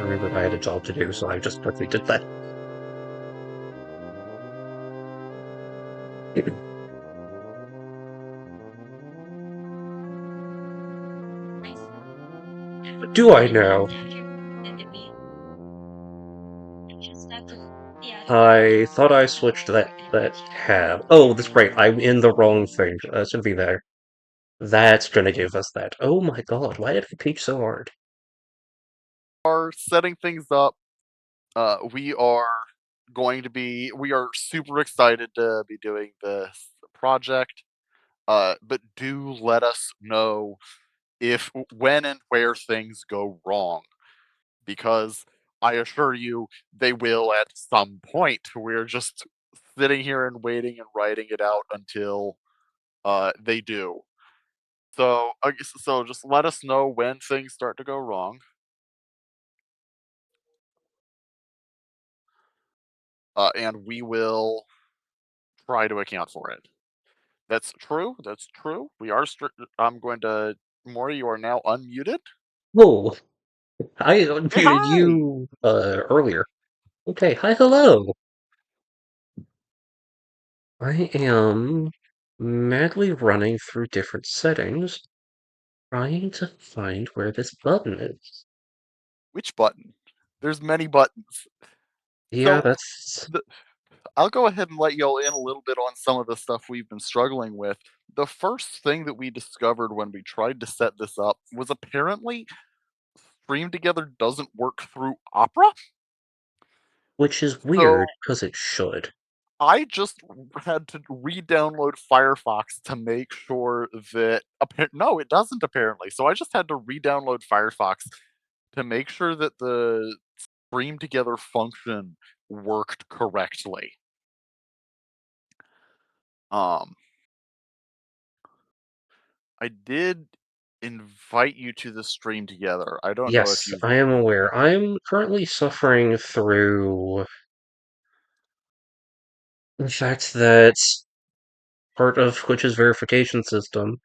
Remembered I had a job to do, so I just quickly did that. Do I know? I thought I switched that tab. Oh, that's right. I'm in the wrong thing. That should be there. That's gonna give us that. Oh my god, why did I peach so hard? Are setting things up. We are we are super excited to be doing this project. But do let us know if, when, and where things go wrong, because I assure you they will at some point. We're just sitting here and waiting and writing it out until they do. So, so just let us know when things start to go wrong, and we will try to account for it. That's true. That's true. We are. I'm going to. Maury, you are now unmuted. Oh, I Say unmuted hi. you earlier. Okay, hi, hello. I am madly running through different settings, trying to find where this button is. Which button? There's many buttons. Yeah, So that's the, I'll go ahead and let y'all in a little bit on some of the stuff we've been struggling with. The first thing that we discovered when we tried to set this up was apparently Stream Together doesn't work through Opera. which is weird So because it should. I just had to re-download Firefox to make sure that no, it doesn't apparently. So I just had to re-download Firefox to make sure that the Stream Together function worked correctly. Um, I did invite you to the Stream Together. I don't know if Yes, you've. I am aware. I'm currently suffering through the fact that part of Twitch's verification system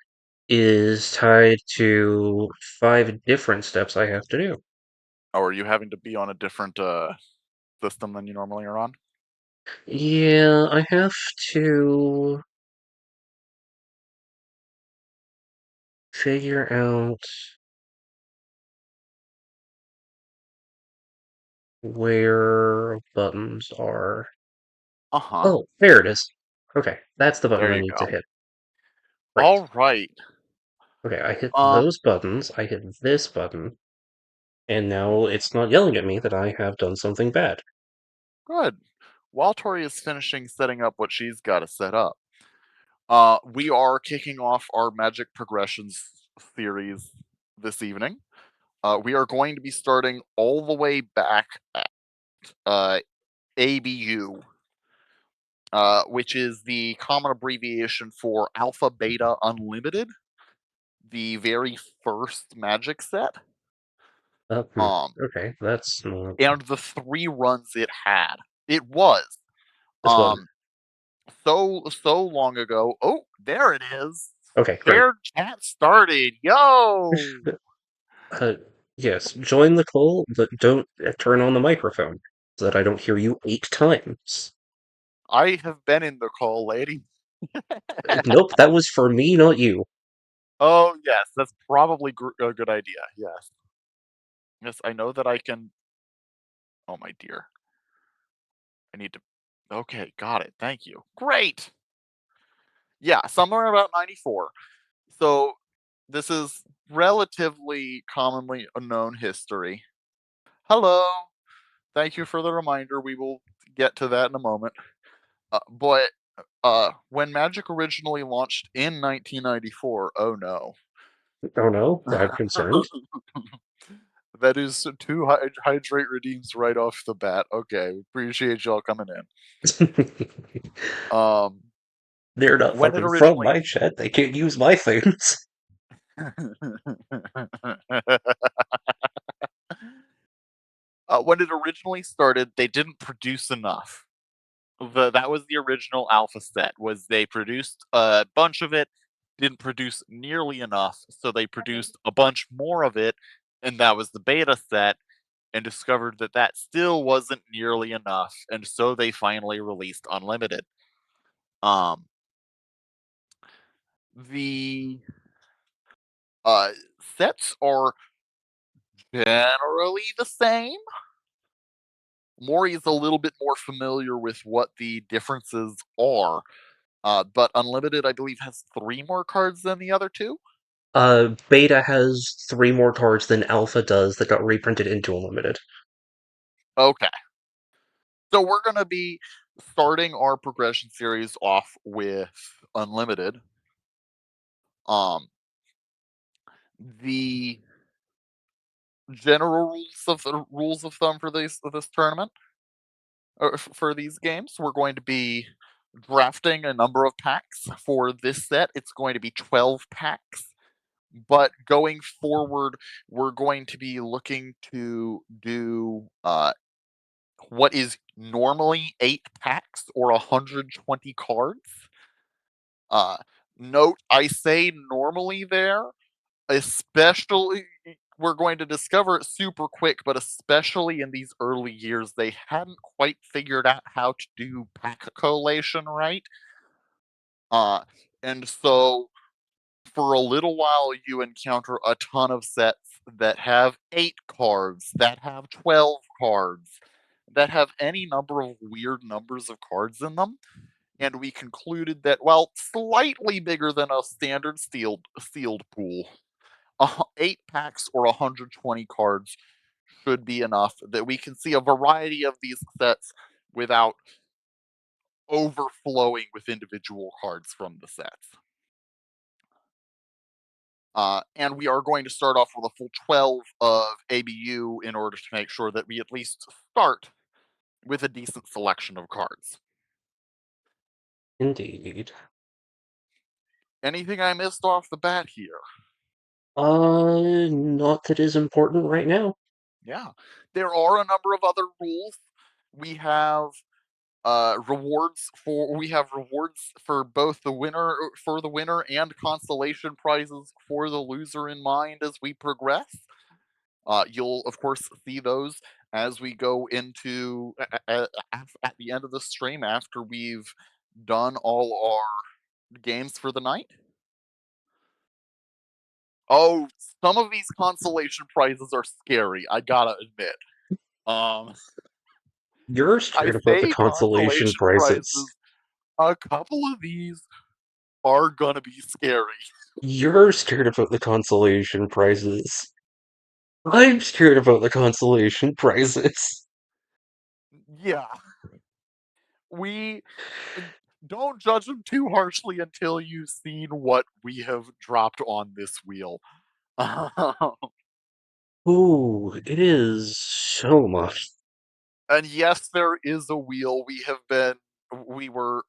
is tied to 5 different steps I have to do. Oh, are you having to be on a different system than you normally are on? Yeah, I have to figure out where buttons are. Uh-huh. Oh, there it is. Okay, that's the button There I you need to go. hit. Great. All right. Okay, I hit Um, those buttons, I hit this button, and now it's not yelling at me that I have done something bad. good. While Tori is finishing setting up what she's got to set up, we are kicking off our Magic Progressions series this evening. We are going to be starting all the way back at ABU, which is the common abbreviation for Alpha Beta Unlimited, the very first Magic set, Hmm. um, Okay, that's not and the 3 runs it had. It was, this one. um, so long ago. Oh, there it is. Okay, great. Shared chat started. Yo! Uh, yes, join the call, but don't turn on the microphone so that I don't hear you 8 times. I have been in the call, lady. Nope, that was for me, not you. Oh, yes, that's probably a good idea. Yes. Yes, I know that I can. Oh, my dear. I need to. Okay, got it. Thank you. Great. Yeah, somewhere about 94. So this is relatively commonly unknown history. Hello. Thank you for the reminder. We will get to that in a moment. But when Magic originally launched in 1994, oh no. Oh no, I'm concerned. That is two hydrate redeems right off the bat. Okay, appreciate y'all coming in. Um, They're not when it fucking from originally my chat. They can't use my things. when it originally started, they didn't produce enough. That was the original alpha set. Was they produced a bunch of it, didn't produce nearly enough, so they produced a bunch more of it, and that was the beta set. And discovered that that still wasn't nearly enough, and so they finally released Unlimited. Um, the uh, sets are generally the same. Maury is a little bit more familiar with what the differences are, but Unlimited, I believe, has 3 more cards than the other 2. Beta has 3 more cards than Alpha does that got reprinted into Unlimited. Okay, so we're going to be starting our progression series off with Unlimited. Um, the general rules of thumb for this tournament, or for these games, we're going to be drafting a number of packs. For this set, it's going to be 12 packs. But going forward, we're going to be looking to do what is normally 8 packs or 120 cards. Uh, Note, I say normally there, especially we're going to discover it super quick, but especially in these early years, they hadn't quite figured out how to do pack collation right. Uh, and so for a little while, you encounter a ton of sets that have 8 cards, that have 12 cards, that have any number of weird numbers of cards in them. And we concluded that, while slightly bigger than a standard sealed pool, 8 packs or 120 cards should be enough that we can see a variety of these sets without overflowing with individual cards from the sets. And we are going to start off with a full 12 of ABU in order to make sure that we at least start with a decent selection of cards. Indeed. Anything I missed off the bat here? Not that is important right now. Yeah. There are a number of other rules. We have rewards for both the winner and consolation prizes for the loser in mind as we progress. You'll of course see those as we go into at the end of the stream after we've done all our games for the night. Oh, some of these consolation prizes are scary, I gotta admit. Um, You're I scared about the say consolation consolation prizes. prizes. A couple of these are gonna be scary. You're scared about the consolation prizes. I'm scared about the consolation prizes. Yeah, we don't judge them too harshly until you've seen what we have dropped on this wheel. Ooh, it is so much. And yes, there is a wheel. We were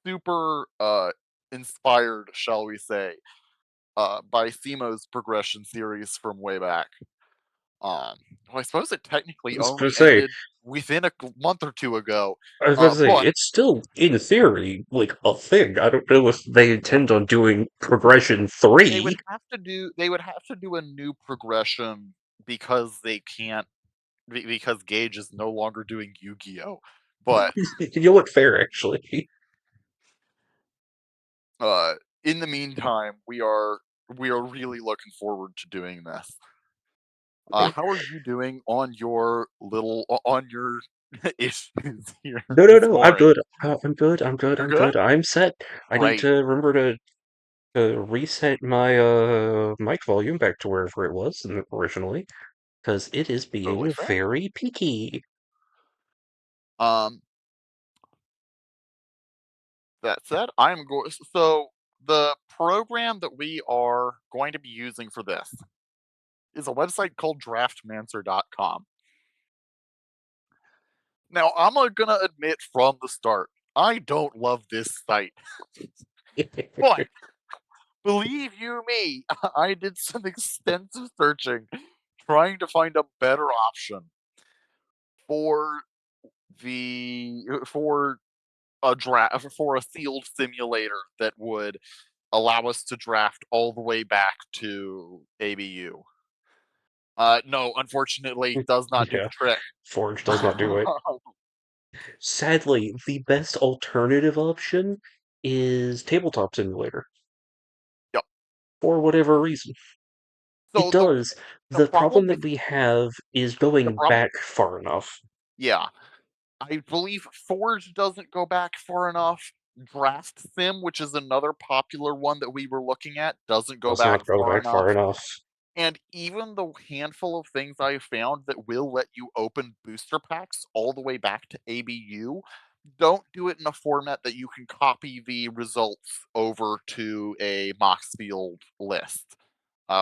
super inspired, shall we say, by Themo's progression series from way back. Well, I suppose it I technically was gonna only say, ended within a month or two ago. I was about to say, But it's still, in theory, like, a thing. I don't know if they intend on doing progression 3. they would have to do a new progression because they can't because Gage is no longer doing Yu-Gi-Oh. But You know what? Fair, actually. uh in the meantime, we are really looking forward to doing this. How are you doing on your on your issues here No, no, this no, I'm morning? good. I'm good, I'm good, You're I'm good? good. I'm set. I need Great. to remember to reset my mic volume back to wherever it was originally, because it is Totally being fair. very peaky. Um, that said, I'm going. So the program that we are going to be using for this is a website called draftmancer.com. Now, gonna admit from the start, I don't love this site, but believe you me, I did some extensive searching trying to find a better option for for a draft for a sealed simulator that would allow us to draft all the way back to ABU. No, unfortunately, does not do Yeah, the trick. Forge does not do it. Sadly, the best alternative option is Tabletop Simulator, Yep. for whatever reason. It So does. the The problem problem with that we have is the going problem, back far enough. yeah, I believe Forge doesn't go back far enough. Draft Sim, which is another popular one that we were looking at, doesn't go Does back not go far back far enough. enough. And even the handful of things I found that will let you open booster packs all the way back to ABU don't do it in a format that you can copy the results over to a Moxfield list,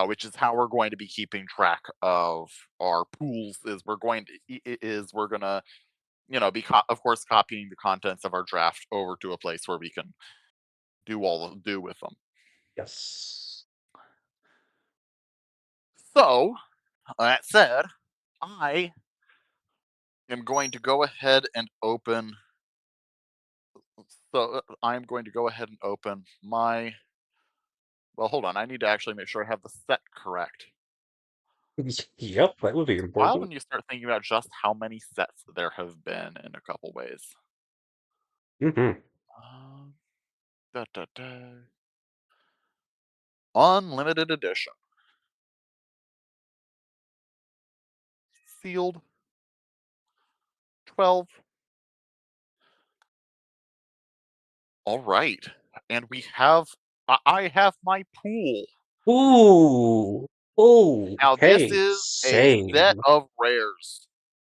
which is how we're going to be keeping track of our pools. Is we're gonna be of course copying the contents of our draft over to a place where we can do with them. Yes. So that said, I am going to go ahead and open. I'm going to go ahead and open my. Well, hold on. I need to actually make sure I have the set correct. Yep, that would be It's wild important. when you start thinking about just how many sets there have been in a couple ways. Hmm. Um, da, da, da. Unlimited edition, sealed 12. All right, and we have. I have my pool. Ooh. Now this Okay. is a set Same. of rares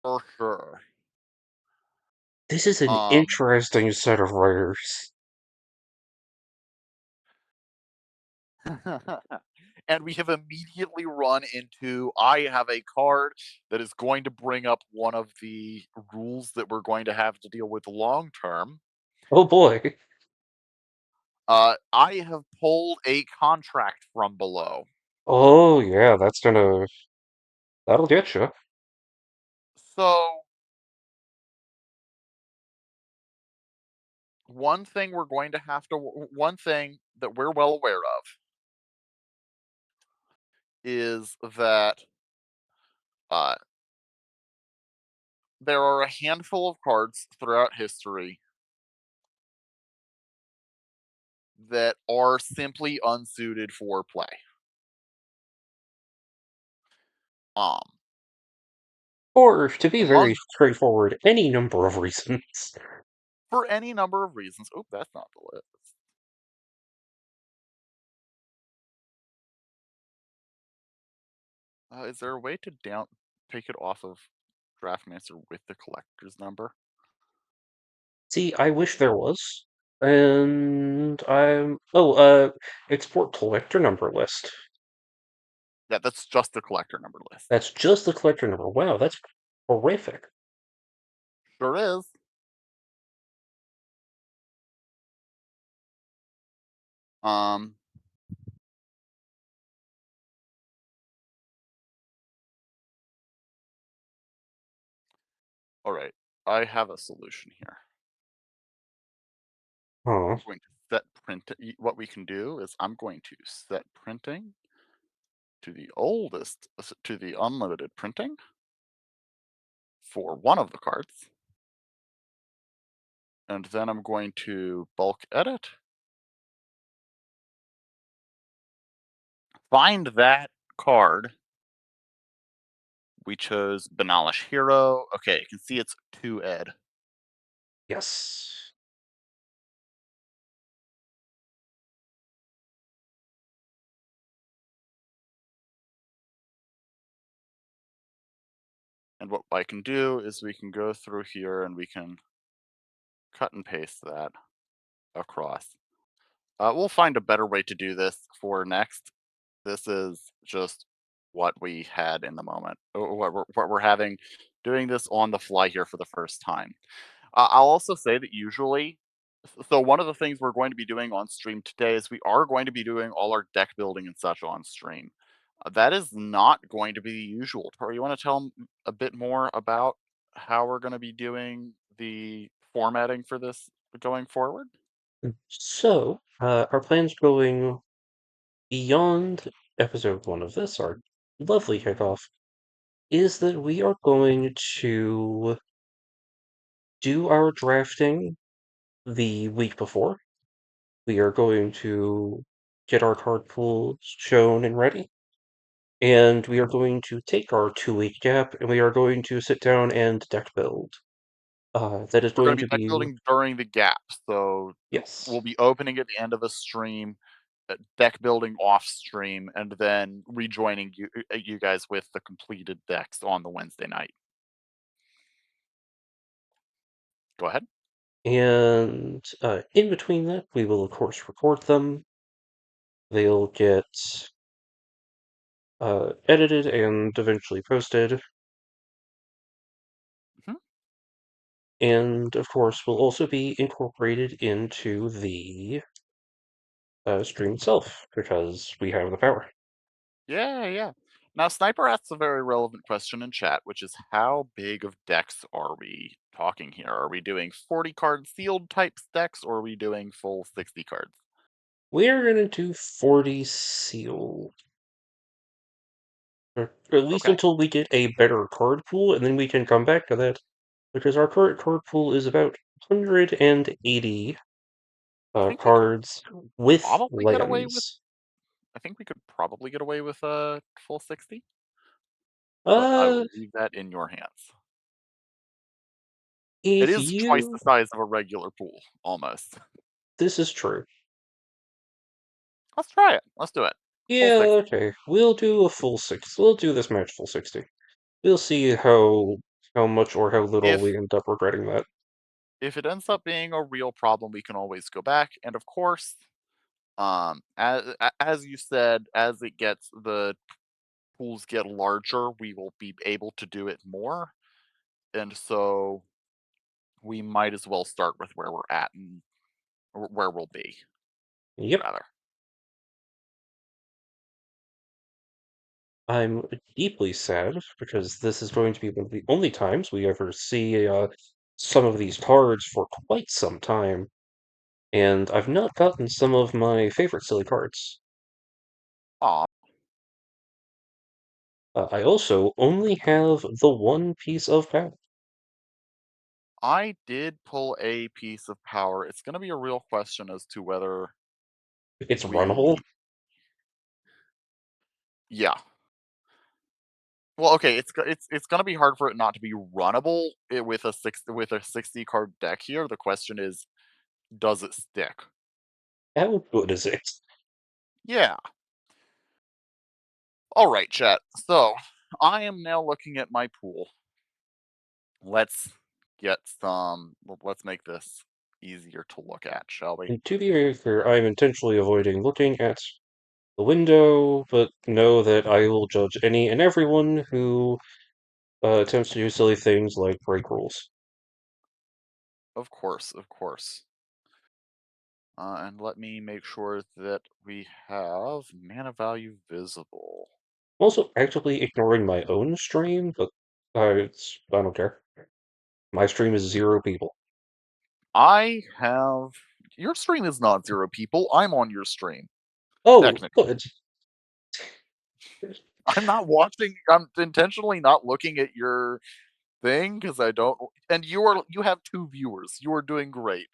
for sure. This is an Um, interesting set of rares. and we have immediately run into I have a card that is going to bring up one of the rules that we're going to have to deal with long term. Oh boy. I have pulled a contract from below. Oh yeah, that'll get you. So, one thing that we're well aware of is that uh, there are a handful of cards throughout history that are simply unsuited for play. Um, Or, to be very Among straightforward, any number of reasons. for any number of reasons. Oh, that's not the list. Is there a way to take it off of Draftmaster with the collector's number? See, I wish there was. And export collector number list. Yeah, that's just the collector number list. That's just the collector number. Wow, that's horrific. Sure is. Um, all right. I have a solution here. Huh. I'm going to set print. What we can do is I'm going to set printing to the oldest, to the unlimited printing for one of the cards. And then I'm going to bulk edit, find that card. We chose Banalish Hero. Okay, you can see it's 2 ed. Yes. And what I can do is we can go through here and we can cut and paste that across. We'll find a better way to do this for next. This is just what we had in the moment. What we're having, doing this on the fly here for the first time. I'll also say that usually, so one of the things we're going to be doing on stream today is we are going to be doing all our deck building and such on stream. That is not going to be the usual. Tori, you want to tell 'em a bit more about how we're going to be doing the formatting for this going forward? So, our plans going beyond episode 1 of this, our lovely kickoff, is that we are going to do our drafting the week before. We are going to get our card pools shown and ready. And we are going to take our 2 week gap and we are going to sit down and deck build. That is We're going going to to be deck be, building during the gap, so we'll yes. be opening at the end of a stream, deck building off stream, and then rejoining you guys with the completed decks on the Wednesday night. Go ahead. And in between that, we will, of course, record them. They'll get edited and eventually posted. Mhm. And, of course, will also be incorporated into the stream itself because we have the power. Yeah, yeah. Now, Sniper asks a very relevant question in chat, which is how big of decks are we talking here? Are we doing 40 card sealed types decks, or are we doing full 60 cards? We're going to do 40 sealed. Or at least Okay. until we get a better card pool, and then we can come back to that. Because our current card pool is about 180 I think we could cards with probably get away with. lands. I think we could probably get away with a full 60, but I Uh, will leave that in your hands. It if is twice the you... size of a regular pool, almost. This is true. Let's try it. Let's do it. Full Yeah, 60. okay. We'll do a full 60. We'll do this match full 60. We'll see how much or how little If we end up regretting that. if it ends up being a real problem, we can always go back. And of course, as you said, as the pools get larger, we will be able to do it more. And so we might as well start with where we're at and where we'll be, Yep. rather. I'm deeply sad because this is going to be one of the only times we ever see some of these cards for quite some time, and I've not gotten some of my favorite silly cards. Aw, I also only have the one piece of power. I did pull a piece of power. It's going to be a real question as to whether It's runnable. we, yeah, Well, okay, it's gonna be hard for it not to be runnable with a 60 card deck here. The question is, does it stick? How good is it? Yeah. All right, chat. So I am now looking at my pool. Let's get some. Let's make this easier to look at, shall we? And to be very fair, I'm intentionally avoiding looking at the window, but know that I will judge any and everyone who attempts to do silly things like break rules. Of course, of course. And let me make sure that we have mana value visible. I'm also actively ignoring my own stream, but I don't care. My stream is 0 people. I have your stream is not 0 people. I'm on your stream, Oh, technically. good. I'm not watching. I'm intentionally not looking at your thing because I don't. And you have 2 viewers. You are doing great.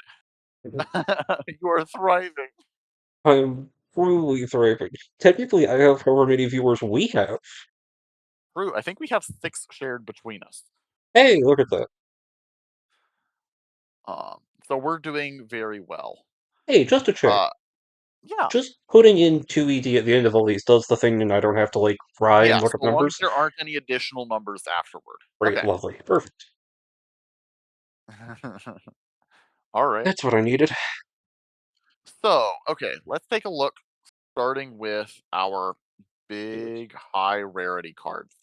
You are thriving. I'm truly thriving. Technically, I have however many viewers we have. True. I think we have 6 shared between us. Hey, look at that. So we're doing very well. Hey, just to check. Uh, yeah, Just putting in 2ED at the end of all these does the thing and I don't have to, like, cry and yeah. look at So long as numbers? there aren't any additional numbers afterward. Great, Okay. lovely, perfect. All right. That's what I needed. So okay, let's take a look. Starting with our big high rarity cards.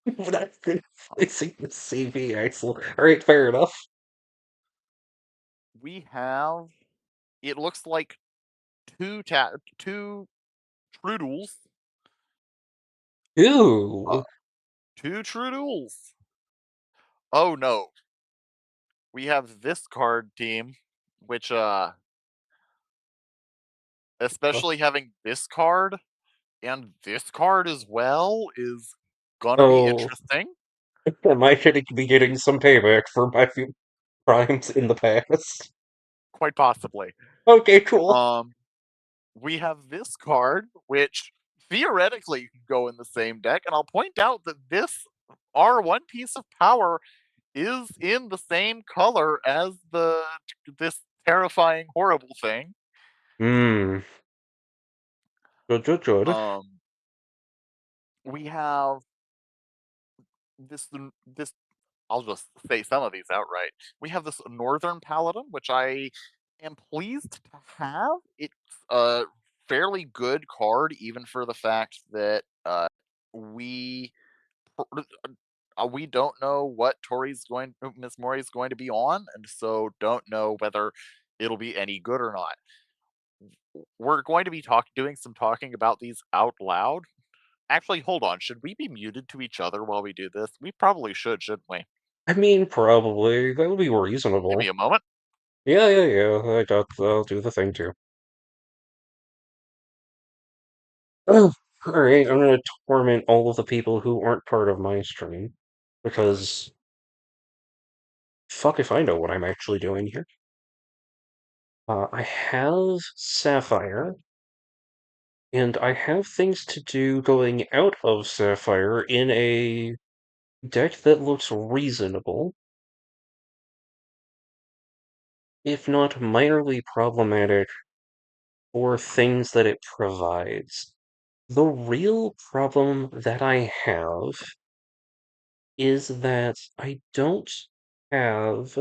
But I'm gonna placing the CV, excellent. Alright, fair enough. We have. It looks like two Trudels. Uh, Ooh. two Trudels. Oh no, we have this card team, which especially having this card and this card as well is gonna be Oh, interesting. am I going to be getting some payback for my few crimes in the past? Quite possibly. Okay, cool. Um, we have this card, which theoretically could go in the same deck, and I'll point out that this our one piece of power is in the same color as this terrifying, horrible thing. Hmm. Good, good, good. Um, we have this. I'll just say some of these outright. We have this Northern Paladin, which I am pleased to have. It's a fairly good card, even for the fact that we we don't know what Miss Mori's going to be on, and so don't know whether it'll be any good or not. We're going to be doing some talking about these out loud. Actually, hold on. Should we be muted to each other while we do this? We probably should, shouldn't we? I mean, probably. That would be Give reasonable. me a moment. Yeah, yeah, yeah. I'll do the thing too. Oh, alright, I'm gonna torment all of the people who aren't part of my stream. Because, fuck if I know what I'm actually doing here. I have Sapphire, and I have things to do going out of Sapphire in a deck that looks reasonable, if not minorly problematic, for things that it provides. The real problem that I have is that I don't have,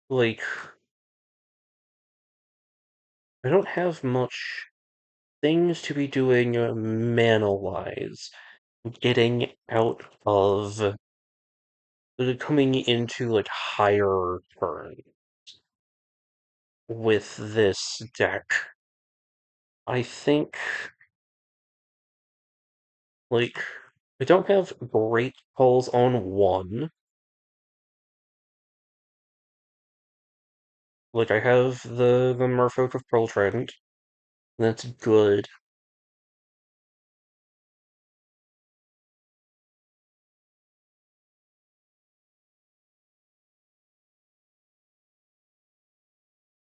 like, I don't have much things to be doing mana-wise, getting out of coming into like higher turn with this deck. I think like I don't have great pulls on one. Like I have the Merfolk of Pearl Trident. That's good.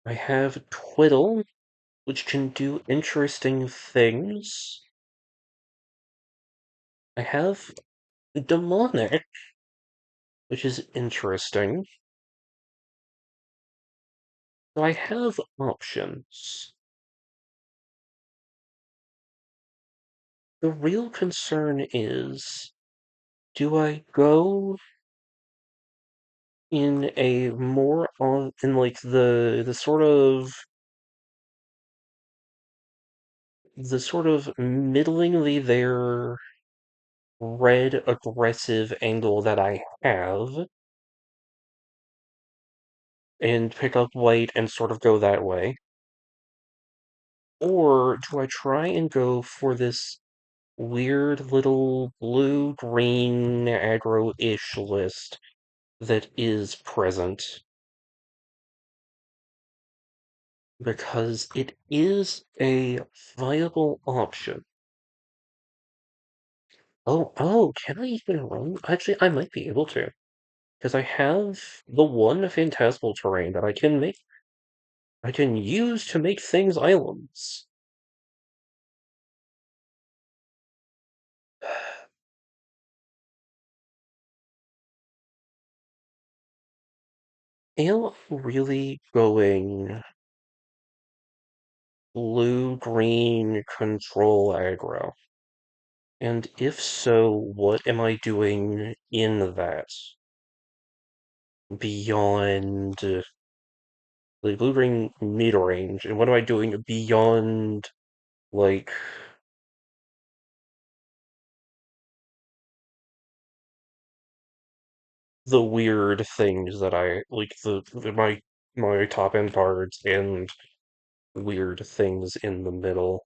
I have Twiddle, which can do interesting things. I have demonic, which is interesting. So I have options. The real concern is, do I go in a more on in like the sort of middlingly there red aggressive angle that I have and pick up white and sort of go that way? Or do I try and go for this weird little blue-green aggro-ish list that is present? Because it is a viable option. Oh, can I even run? Actually, I might be able to. Because I have the one phantasmal terrain that I can use to make things islands. Am I really going blue-green control aggro? And if so, what am I doing in that beyond the blue-green mid range? And what am I doing beyond like the weird things that I like my top end cards and weird things in the middle.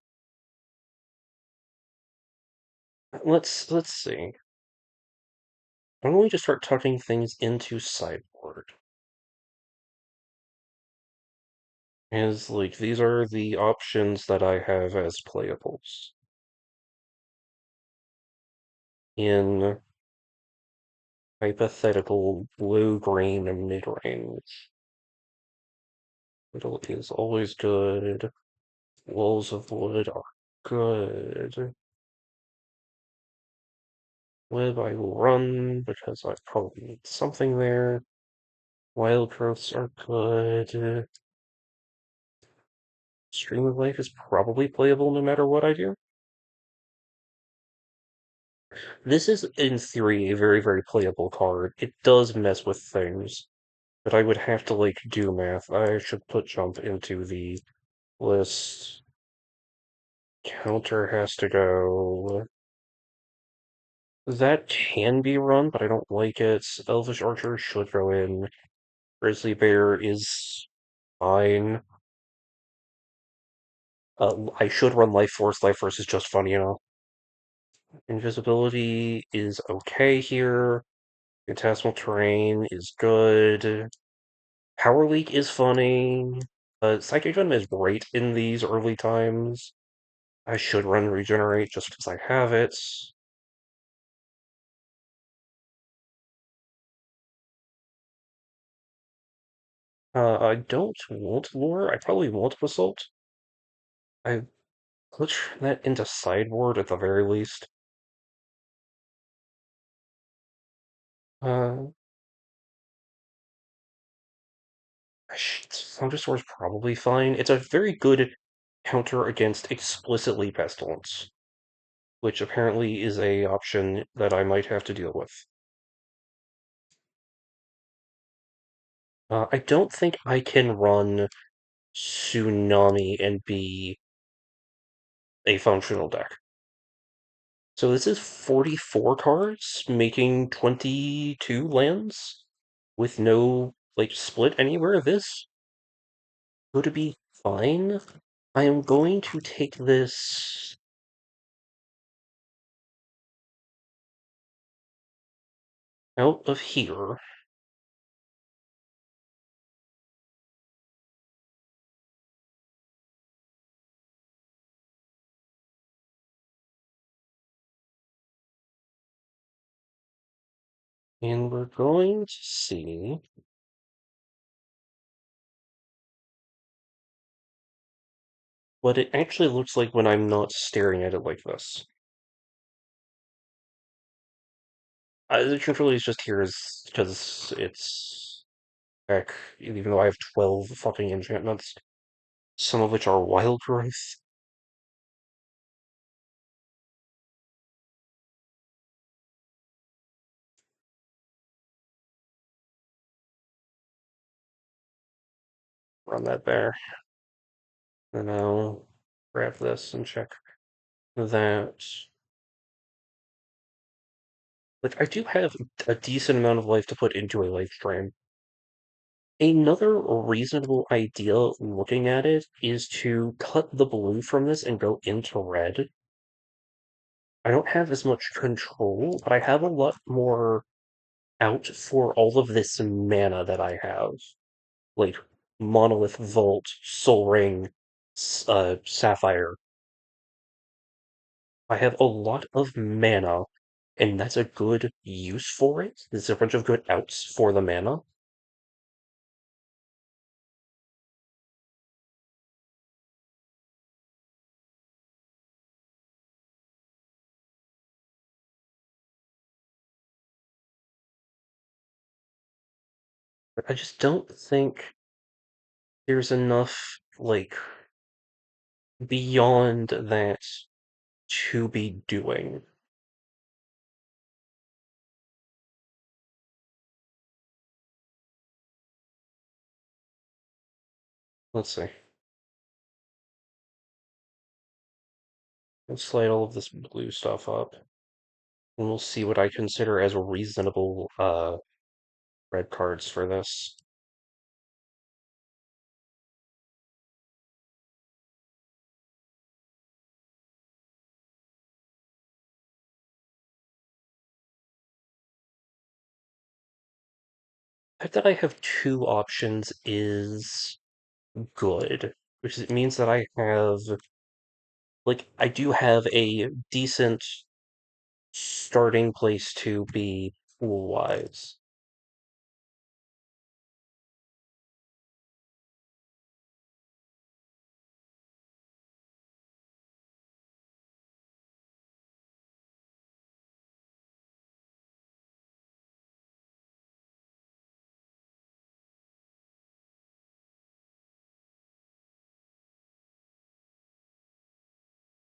Let's see. I'm going to start tucking things into sideboard. As like these are the options that I have as playables in hypothetical blue-green mid-range. Middle is always good. Walls of Wood are good. Web I will run because I probably need something there. Wild growths are good. Stream of Life is probably playable no matter what I do. This is, in theory, a very, very playable card. It does mess with things, but I would have to, like, do math. I should put Jump into the list. Counter has to go. That can be run, but I don't like it. Elvish Archer should go in. Grizzly Bear is fine. I should run Life Force. Life Force is just funny enough. Invisibility is okay here. Phantasmal Terrain is good. Power Leak is funny. Psychic Venom is great in these early times. I should run Regenerate just because I have it. I don't want Lure. I probably want Basalt. I put that into sideboard at the very least. Uh, Thunderstorm is probably fine. It's a very good counter against explicitly Pestilence, which apparently is a option that I might have to deal with. I don't think I can run Tsunami and be a functional deck. So this is 44 cards, making 22 lands with no like split anywhere. This would be fine. I am going to take this out of here. And we're going to see what it actually looks like when I'm not staring at it like this. The controller is just here is because it's heck, even though I have 12 fucking enchantments, some of which are wild growth. Run that there. And I'll grab this and check that. Like, I do have a decent amount of life to put into a life drain. Another reasonable idea looking at it is to cut the blue from this and go into red. I don't have as much control, but I have a lot more out for all of this mana that I have. Like Monolith Vault, Soul Ring, Sapphire. I have a lot of mana, and that's a good use for it. There's a bunch of good outs for the mana. But I just don't think there's enough, like, beyond that to be doing. Let's see. Let's slide all of this blue stuff up, and we'll see what I consider as reasonable red cards for this. The fact that I have two options is good, which it means that I have, like, I do have a decent starting place to be pool-wise.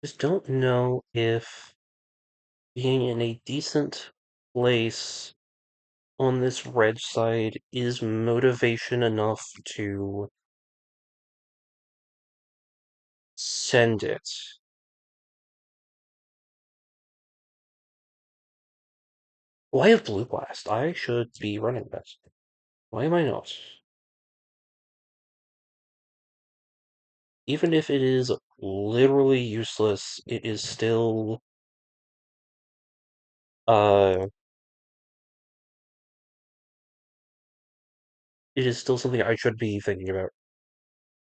Just don't know if being in a decent place on this red side is motivation enough to send it. Well, I have Blue Blast. I should be running this. Why am I not? Even if it is literally useless, it is still uh it is still something I should be thinking about.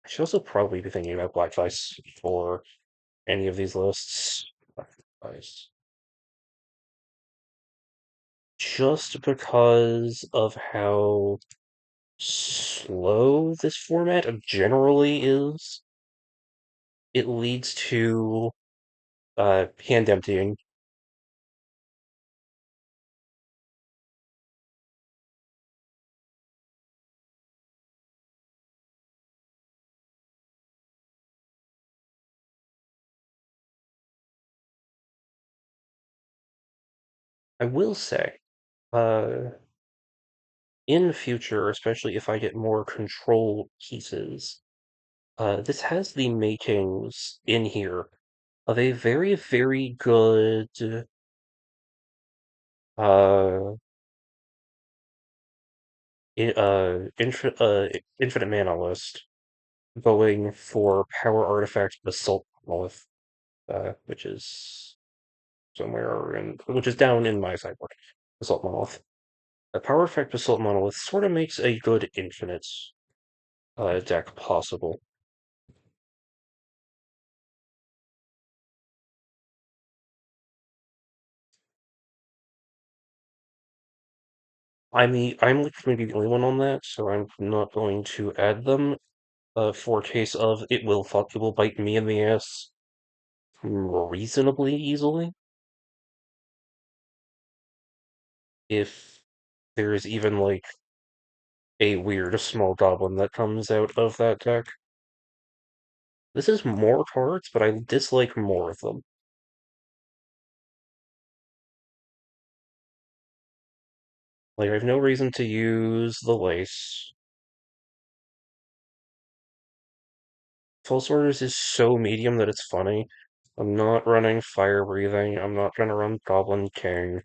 I should also probably be thinking about Black Vice for any of these lists. Black Vice. Just because of how slow this format generally is, it leads to hand emptying. I will say, uh, in future, especially if I get more control pieces, this has the makings in here of a very, very good uh, infinite mana list going for power artifact Basalt Monolith, which is which is down in my sideboard. Basalt Monolith. The power effect Basalt Monolith sort of makes a good infinite deck possible. I'm like maybe the only one on that, so I'm not going to add them. For case of it will bite me in the ass reasonably easily. if there's even like a weird small goblin that comes out of that deck. This is more cards, but I dislike more of them. Like, I have no reason to use the lace. False Orders is so medium that it's funny. I'm not running Fire Breathing. I'm not gonna run Goblin King.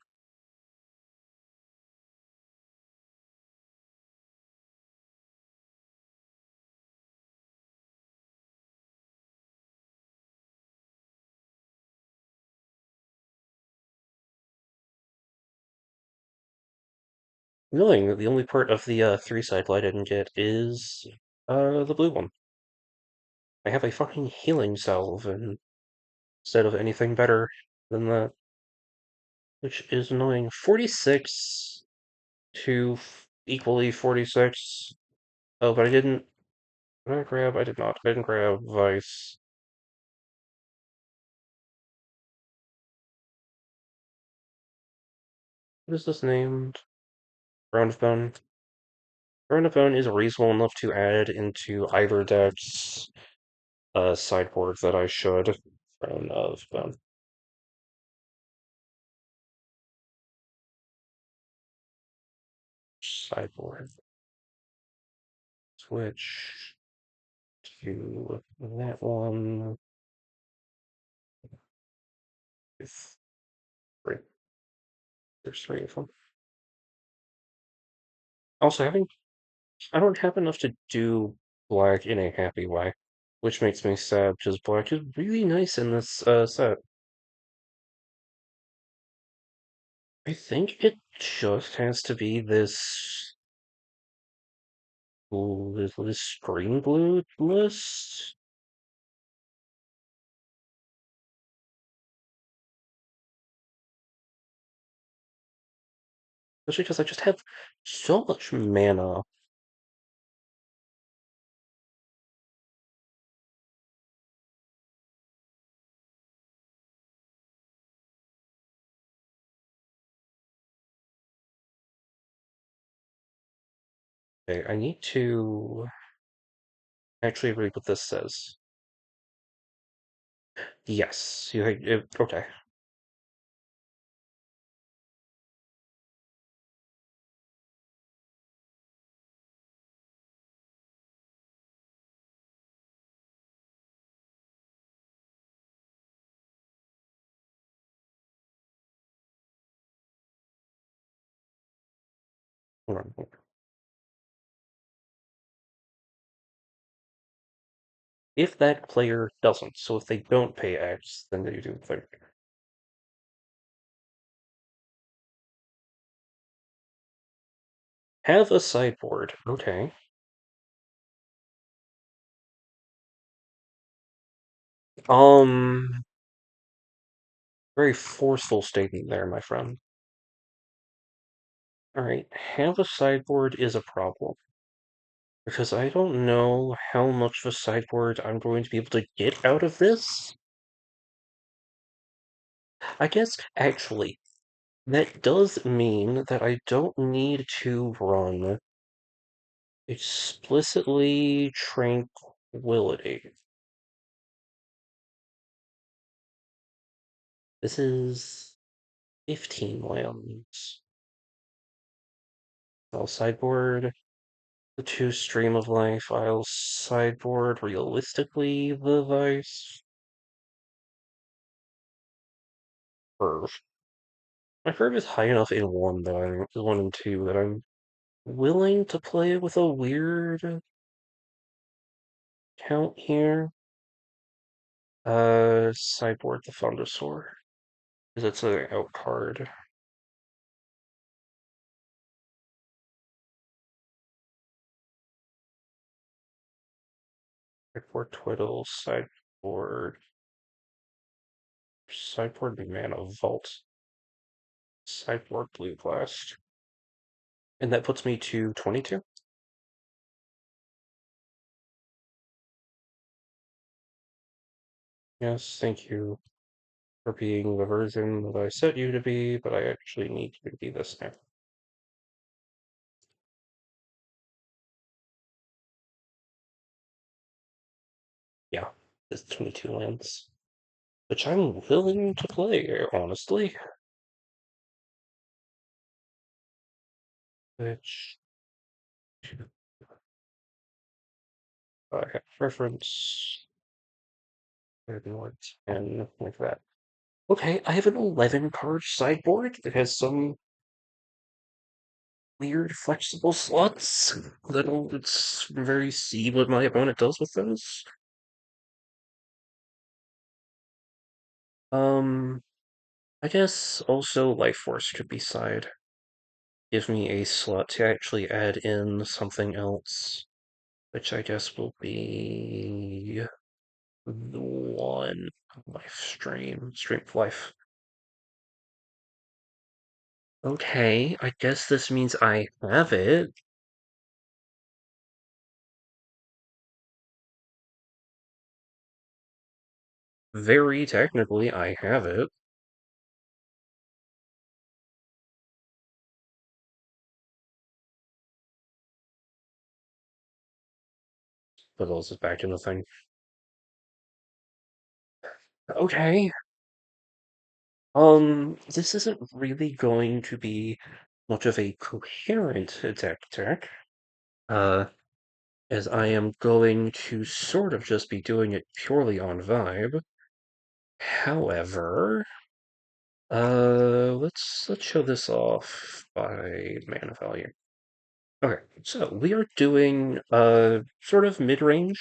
Knowing that the only part of the three cycle I didn't get is the blue one. I have a fucking healing salve instead of anything better than that, which is annoying. 46 to equally 46. Oh, but I didn't. Did I grab? I did not. I didn't grab Vice. What is this named? Round of Bone. Round of Bone is reasonable enough to add into either deck's sideboard that I should. Round of Bone. Sideboard. Switch to that one with three. There's three of them. Also, I don't have enough to do black in a happy way, which makes me sad because black is really nice in this set. I think it just has to be this screen blue list. Especially because I just have so much mana. Okay, I need to actually read what this says. Yes, okay. Hold on. If that player doesn't, so if they don't pay X, then they do the have a sideboard. Okay. Um, very forceful statement there, my friend. All right, have a sideboard is a problem because I don't know how much of a sideboard I'm going to be able to get out of this. I guess actually that does mean that I don't need to run explicitly Tranquility. This is 15 lands. I'll sideboard the two Stream of Life. I'll sideboard realistically the Vice. Perv. My Perv is high enough in one and two that I'm willing to play with a weird count here. Sideboard the Thundersaur. Because it's an out card. Sideboard Twiddle, sideboard Mana Vault, sideboard Blue Blast. And that puts me to 22. Yes, thank you for being the version that I set you to be, but I actually need you to be this now. It's 22 lands, which I'm willing to play, honestly. Which I have preference. Maybe more 10, like that. Okay, I have an 11 card sideboard that has some weird flexible slots. Let's very see what my opponent does with those. Um, I guess also Life Force could be side. Give me a slot to actually add in something else, which I guess will be the one stream of life. Okay, I guess this means I have it. Very technically, I have it. Put those back in the thing. Okay. This isn't really going to be much of a coherent deck, uh, as I am going to sort of just be doing it purely on vibe. However, let's show this off by mana value. Okay, so we are doing sort of mid-range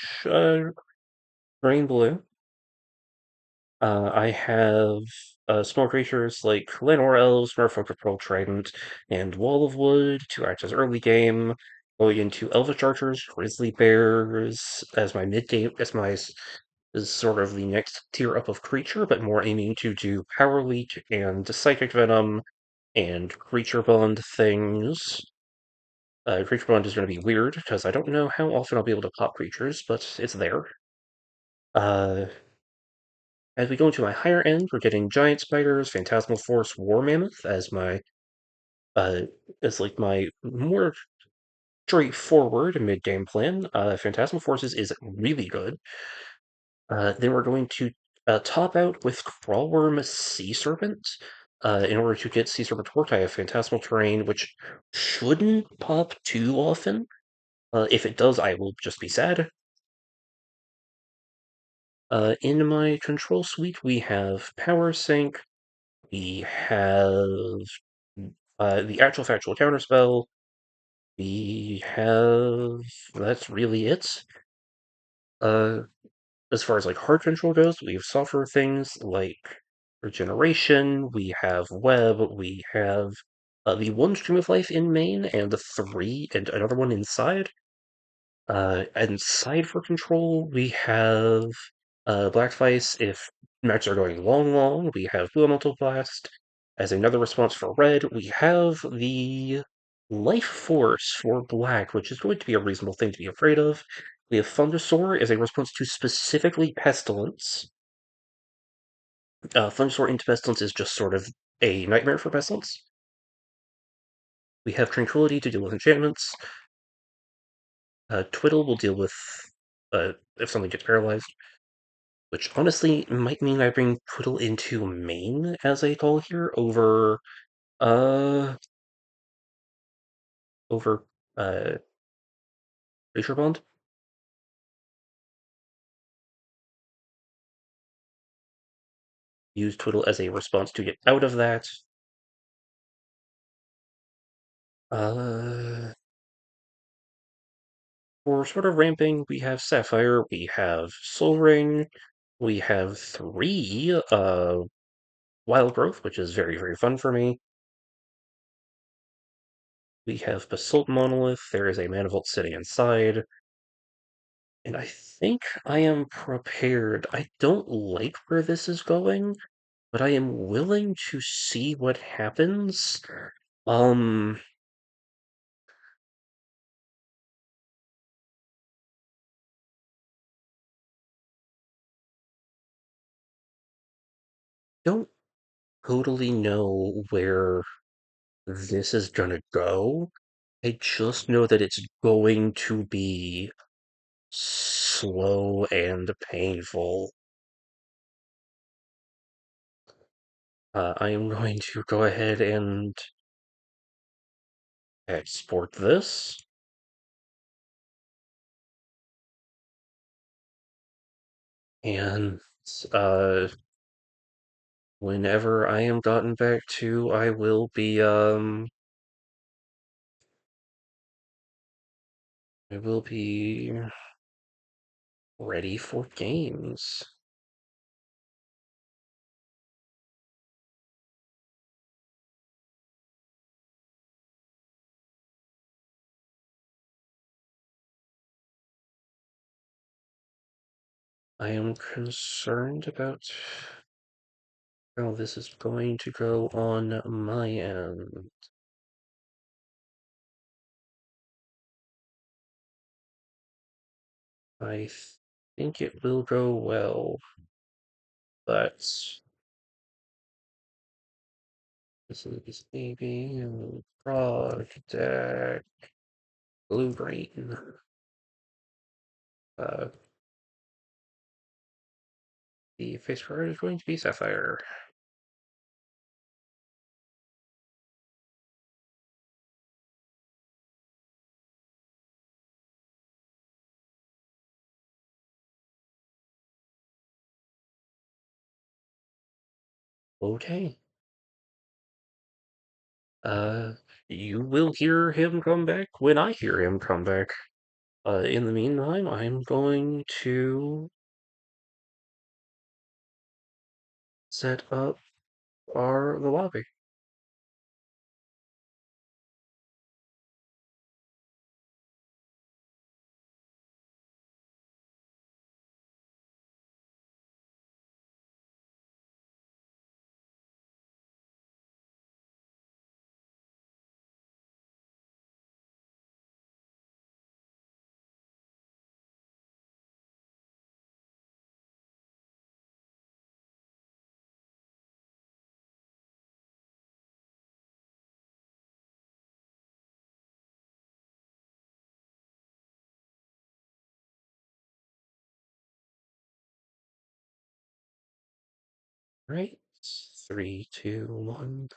green blue. I have small creatures like Llanowar Elves, Merfolk Patrol Trident, and Wall of Wood to act as early game. Going into Elvish Archers, Grizzly Bears as my mid game, is sort of the next tier up of creature, but more aiming to do Power Leech and Psychic Venom and Creature Bond things. Creature Bond is going to be weird because I don't know how often I'll be able to pop creatures, but it's there. Uh, As we go into my higher end, we're getting Giant Spiders, Phantasmal Force, War Mammoth uh as like my more straightforward mid game plan. Phantasmal Forces is really good. Then we're going to top out with Crawlworm Sea Serpent. In order to get Sea Serpent worked, I have Phantasmal Terrain, which shouldn't pop too often. If it does, I will just be sad. In my control suite, we have Power Sync, we have the actual factual counterspell. We have that's really it. Uh, as far as like hard control goes, we have softer things like regeneration. We have web. We have the one stream of life in main and the three and another one inside. And side for control, we have Black Vice if matches are going long. We have Blue Elemental Blast. As another response for red, we have the Life Force for black, which is going to be a reasonable thing to be afraid of. We have Thundersaur as a response to specifically Pestilence. Thundersaur into Pestilence is just sort of a nightmare for Pestilence. We have Tranquility to deal with enchantments. Twiddle will deal with if something gets paralyzed. Which honestly might mean I bring Twiddle into main as a call here uh over uh Glacier Bond. Use Twiddle as a response to get out of that. Uh for sort of ramping, we have Sapphire, we have Soul Ring, we have three Wild Growth, which is very fun for me. We have Basalt Monolith, there is a Mana Vault sitting inside. And I think I am prepared. I don't like where this is going, but I am willing to see what happens. Um, don't totally know where this is gonna go. I just know that it's going to be slow and painful. I am going to go ahead and export this. And uh, whenever I am gotten back to, I will be ready for games. I am concerned about how this is going to go on my end. I think it will go well, but this is maybe project blue green. Uh, the face card is going to be sapphire. Okay. Uh, you will hear him come back when I hear him come back. In the meantime, I'm going to set up the lobby. Right? 3, 2, 1.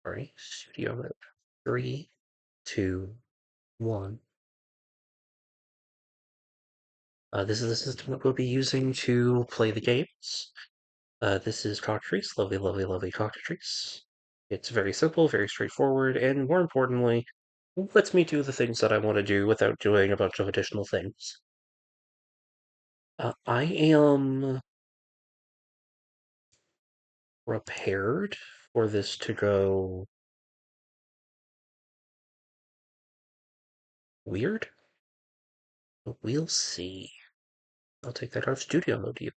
Sorry, studio mode. 3, 2, 1. This is the system that we'll be using to play the games. This is Cockatrice, lovely, lovely, lovely Cockatrice. It's very simple, very straightforward, and more importantly, lets me do the things that I want to do without doing a bunch of additional things. I am prepared for this to go weird, but we'll see. I'll take that out of studio mode.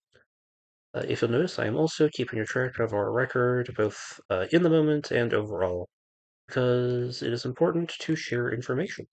If you'll notice, I am also keeping a track of our record, both in the moment and overall, because it is important to share information.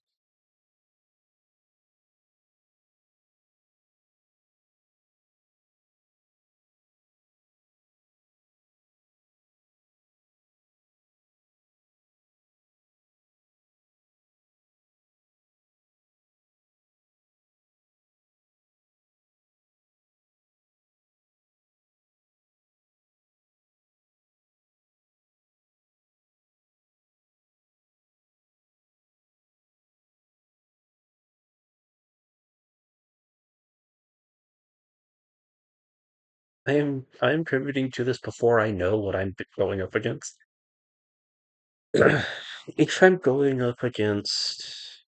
I am contributing to this before I know what I'm going up against. If I'm going up against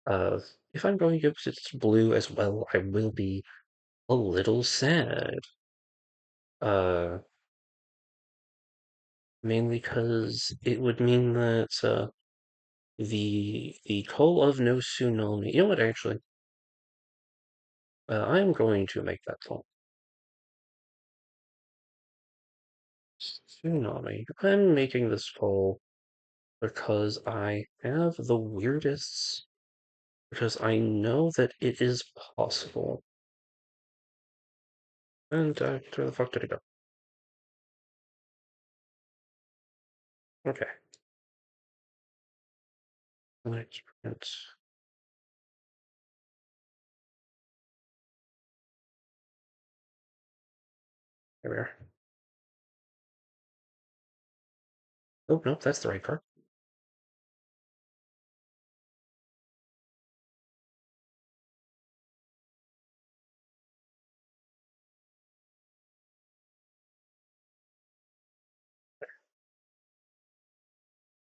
uh if I'm going up against blue as well, I will be a little sad. Uh Mainly because it would mean that the call of no tsunami. You know what, actually, I'm going to make that call. Tsunami. I'm making this call because I have the weirdest. Because I know that it is possible. And where the fuck did it go? Okay. Let's print. There we are. Oh, no, that's the right part.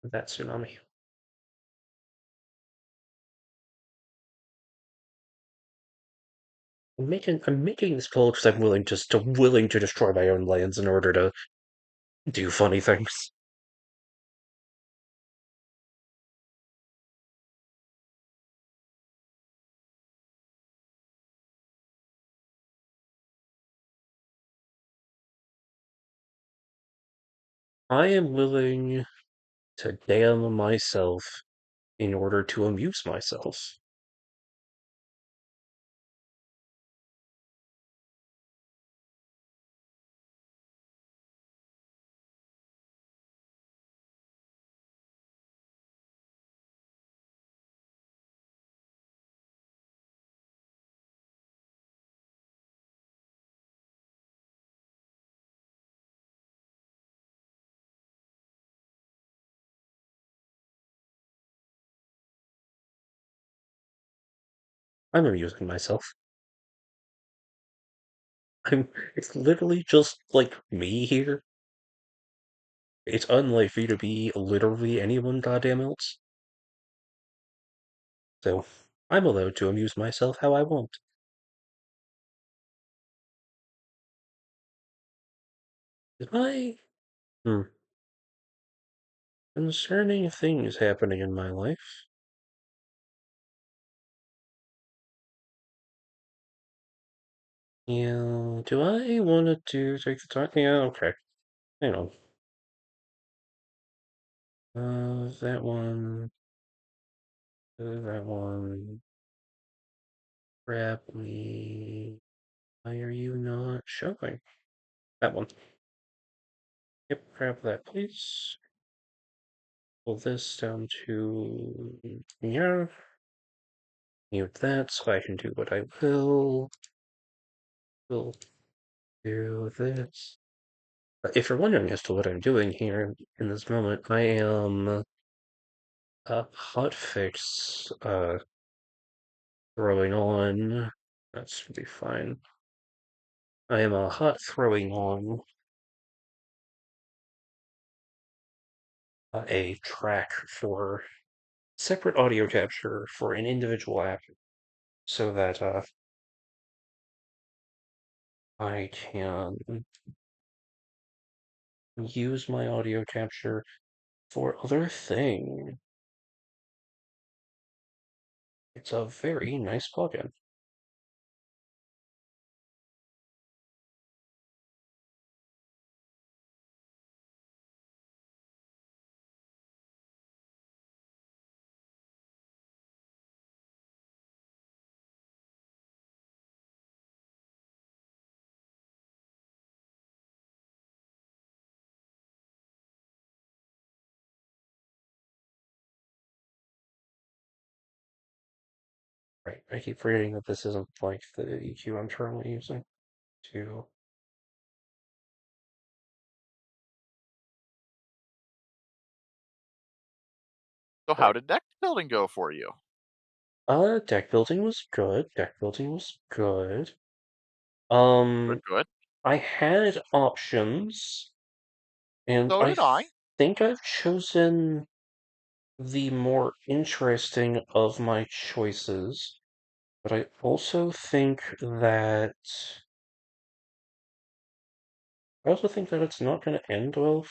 That tsunami. I'm making this call because I'm willing to destroy my own lands in order to do funny things. I am willing to damn myself in order to amuse myself. I'm amusing myself. It's literally just like me here. It's unlike me to be literally anyone goddamn else. So I'm allowed to amuse myself how I want. Is my concerning things happening in my life? Yeah, do I want to take the time? Yeah, okay. Hang on. That one, that one. Grab me. Why are you not showing? That one. Yep, grab that, please. Pull this down to here. Mute that so I can do what I will. We'll do this. If you're wondering as to what I'm doing here in this moment, I am hotfix throwing on. That should be fine. I am hot throwing on a track for separate audio capture for an individual app so that I can use my audio capture for other thing. It's a very nice plugin. Right, I keep forgetting that this isn't like the EQ I'm currently using to. So how Right. did deck building go for you? Deck building was good. Deck building was good. Good, Um, good. I had options, and So I did I. think I've chosen the more interesting of my choices. But I also think that it's not going to end well,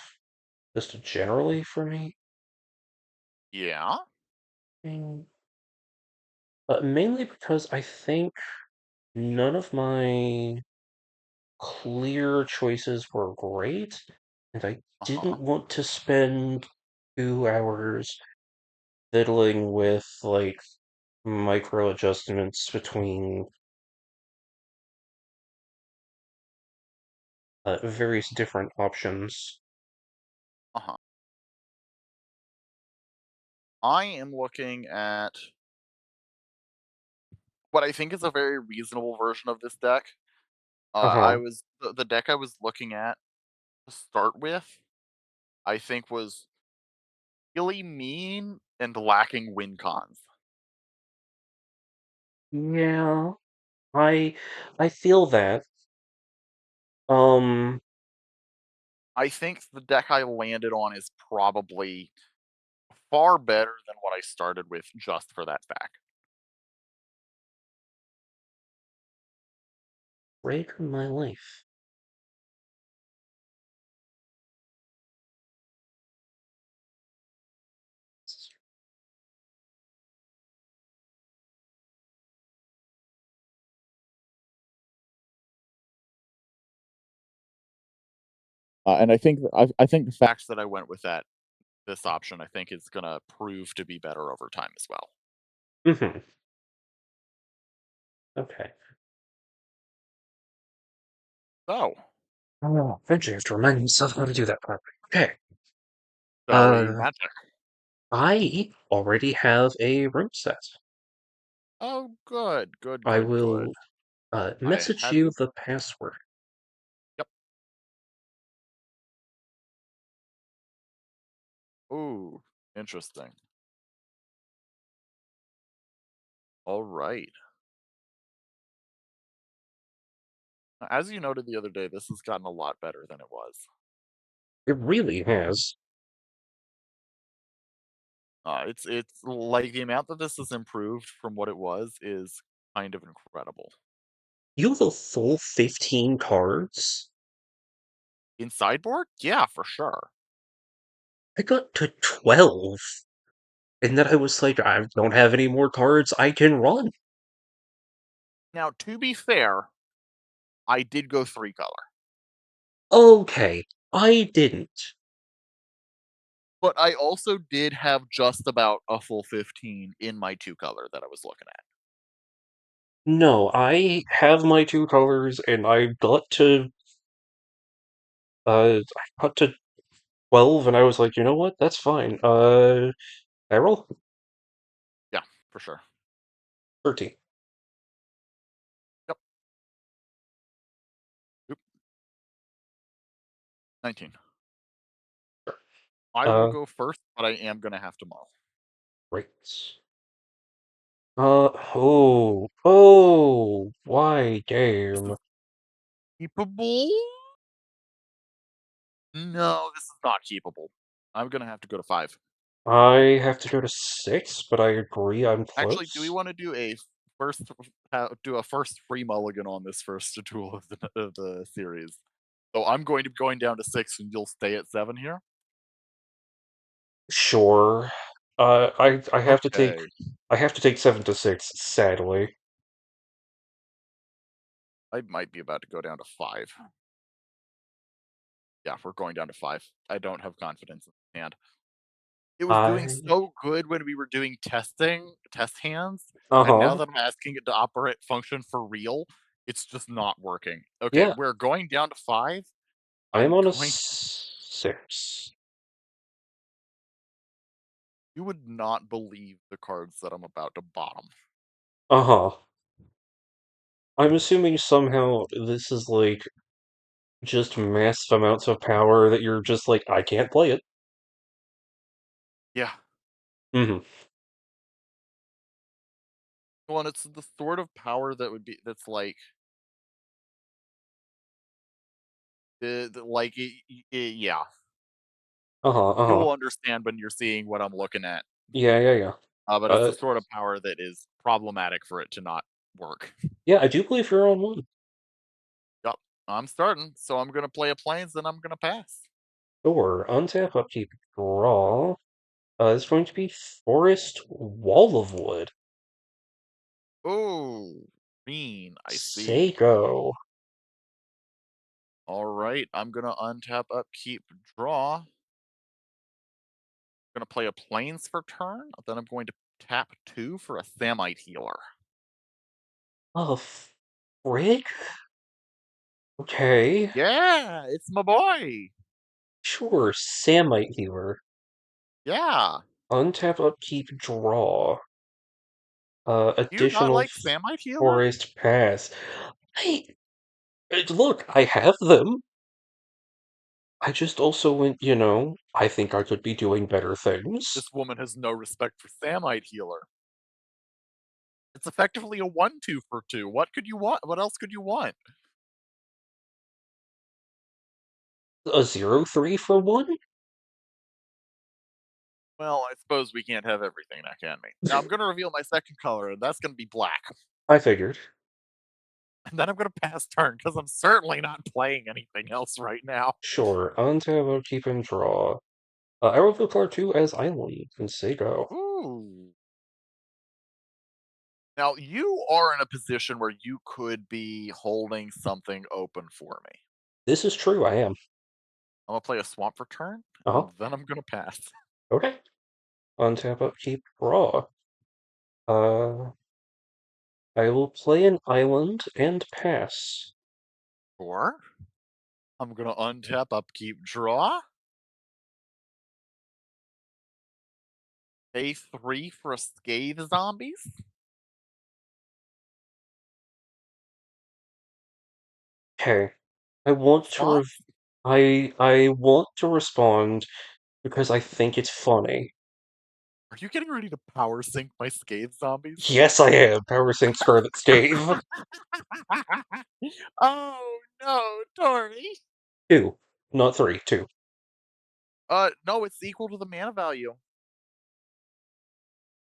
just generally for me. Yeah. Mm. But mainly because I think none of my clear choices were great, and I didn't Uh-huh. want to spend 2 hours fiddling with like micro adjustments between various different options. Uh-huh. I am looking at what I think is a very reasonable version of this deck. I Uh-huh. was the deck I was looking at to start with, I think was really mean and lacking win cons. Yeah, I I feel that. Um, I think the deck I landed on is probably far better than what I started with just for that fact. break my life. And I think the facts that I went with this option I think is going to prove to be better over time as well. Mhm. Okay. So, Oh, eventually I have to remind myself how to do that properly. Okay. shall we Uh, magic? I already have a room set. Oh, good, good, I good, good. will I message have you you. the password. Yep. Ooh, interesting. All right. As you noted the other day, this has gotten a lot better than it was. It really has. It's like the amount that this has improved from what it was is kind of incredible. You have a full 15 cards? In sideboard, yeah, for sure. I got to 12, and then I was like, I don't have any more cards I can run. Now, to be fair, I did go three color, Okay, I didn't. but I also did have just about a full 15 in my two color that I was looking at. No, I have my two colors, and I got to 12, and I was like, you know what? That's fine. I roll Yeah, for sure. 13. Yep. Oop, 19. I will Uh, go first, but I am going to have to mull. right. Why, This damn. is keepable? No, this is not keepable. I'm going to have to go to five. I have to go to 6, but I agree I'm Actually, do we close. want to do a first do a first free mulligan on this first duel of the series? So I'm going to be going down to six, and you'll stay at seven here. Sure. I have to take Okay, 7 to 6, sadly. I might be about to go down to five. Yeah, we're going down to five. I don't have confidence in the hand. It was doing I so good when we were doing test hands, and now Uh-huh. that I'm asking it to operate function for real, it's just not working. Okay, Yeah, we're going down to five. I am I'm on a going. 6. You would not believe the cards that I'm about to bottom. Uh-huh. I'm assuming somehow this is like just massive amounts of power that you're just like, I can't play it. Yeah. Hmm. Well, and it's the sort of power that would be that's like like yeah. Uh-huh, uh-huh. You'll understand when you're seeing what I'm looking at. Yeah, yeah, yeah. But it's the Uh, sort of power that is problematic for it to not work. yeah, I do believe you're on one. Yup. I'm starting, so I'm gonna play a planes, then I'm gonna pass. Sure, untap, upkeep, draw. It's going to be Forest Wall of Wood. Oh, green. I see. Seiko. All right, I'm gonna untap, upkeep, draw. Gonna play a planes for turn. Then I'm going to tap two for a Thamite healer. Oh, frig? Okay. Yeah, it's my boy. Sure, Samite Healer. Yeah. Untap, upkeep, draw. Do you not Additional like Samite Healer? forest pass. Hey, look, I have them. I just also went, I think I could be doing better things. This woman has no respect for Samite Healer. It's effectively a 1-2 for 2. What could you want? What else could you want? A 0-3 for one? Well, I suppose we can't have everything now, can we? Now I'm gonna reveal my second color, and that's gonna be black. I figured. And then I'm gonna pass turn because I'm certainly not playing anything else right now. Sure, untap, upkeep, and draw. I will reveal color 2 as Island, and say go. Ooh. Now you are in a position where you could be holding something open for me. This is true, I am. I'm gonna play a swamp for turn, Uh-huh. and then I'm gonna pass. Okay. Untap, upkeep, draw. Uh, I will play an island and pass. Or I'm gonna untap, upkeep, draw. Pay 3 for a Scathe Zombies. Okay. I want to Thought? I want to respond because I think it's funny. Are you getting ready to power sync my Scathe Zombies? Yes, I am. Power Sync Scarlet Stave. Oh no, Tori. 2, not 3, 2. No, it's equal to the mana value.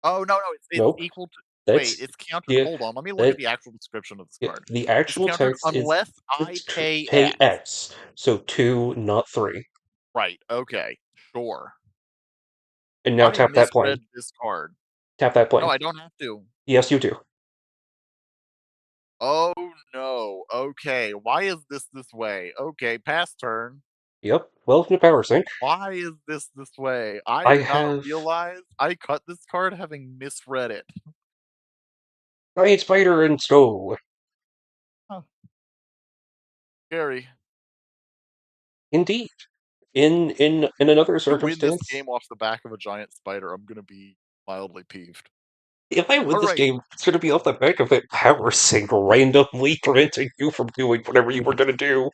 Oh, no, no, it's Nope. equal to wait, That's it's countered yeah. hold on, let me look at That the actual description of this yeah, card. the It's actual countered text is unless I pay pay X. X, so 2, not 3. Right, okay, sure. And now I tap that plane. misread this card. Tap that No, plane. I don't have to. Yes, you do. Oh, no, okay, why is this way? Okay, pass turn. Yep. Welcome to Power Sync. Why is this way? I I did not have realize I cut this card having misread it. Giant Spider and Stove. Huh, scary. Indeed. In another You win this circumstance, game off the back of a giant spider, I'm gonna be mildly peeved. if I win this Alright, game, it's gonna be off the back of that Power Sync randomly preventing you from doing whatever you were gonna do.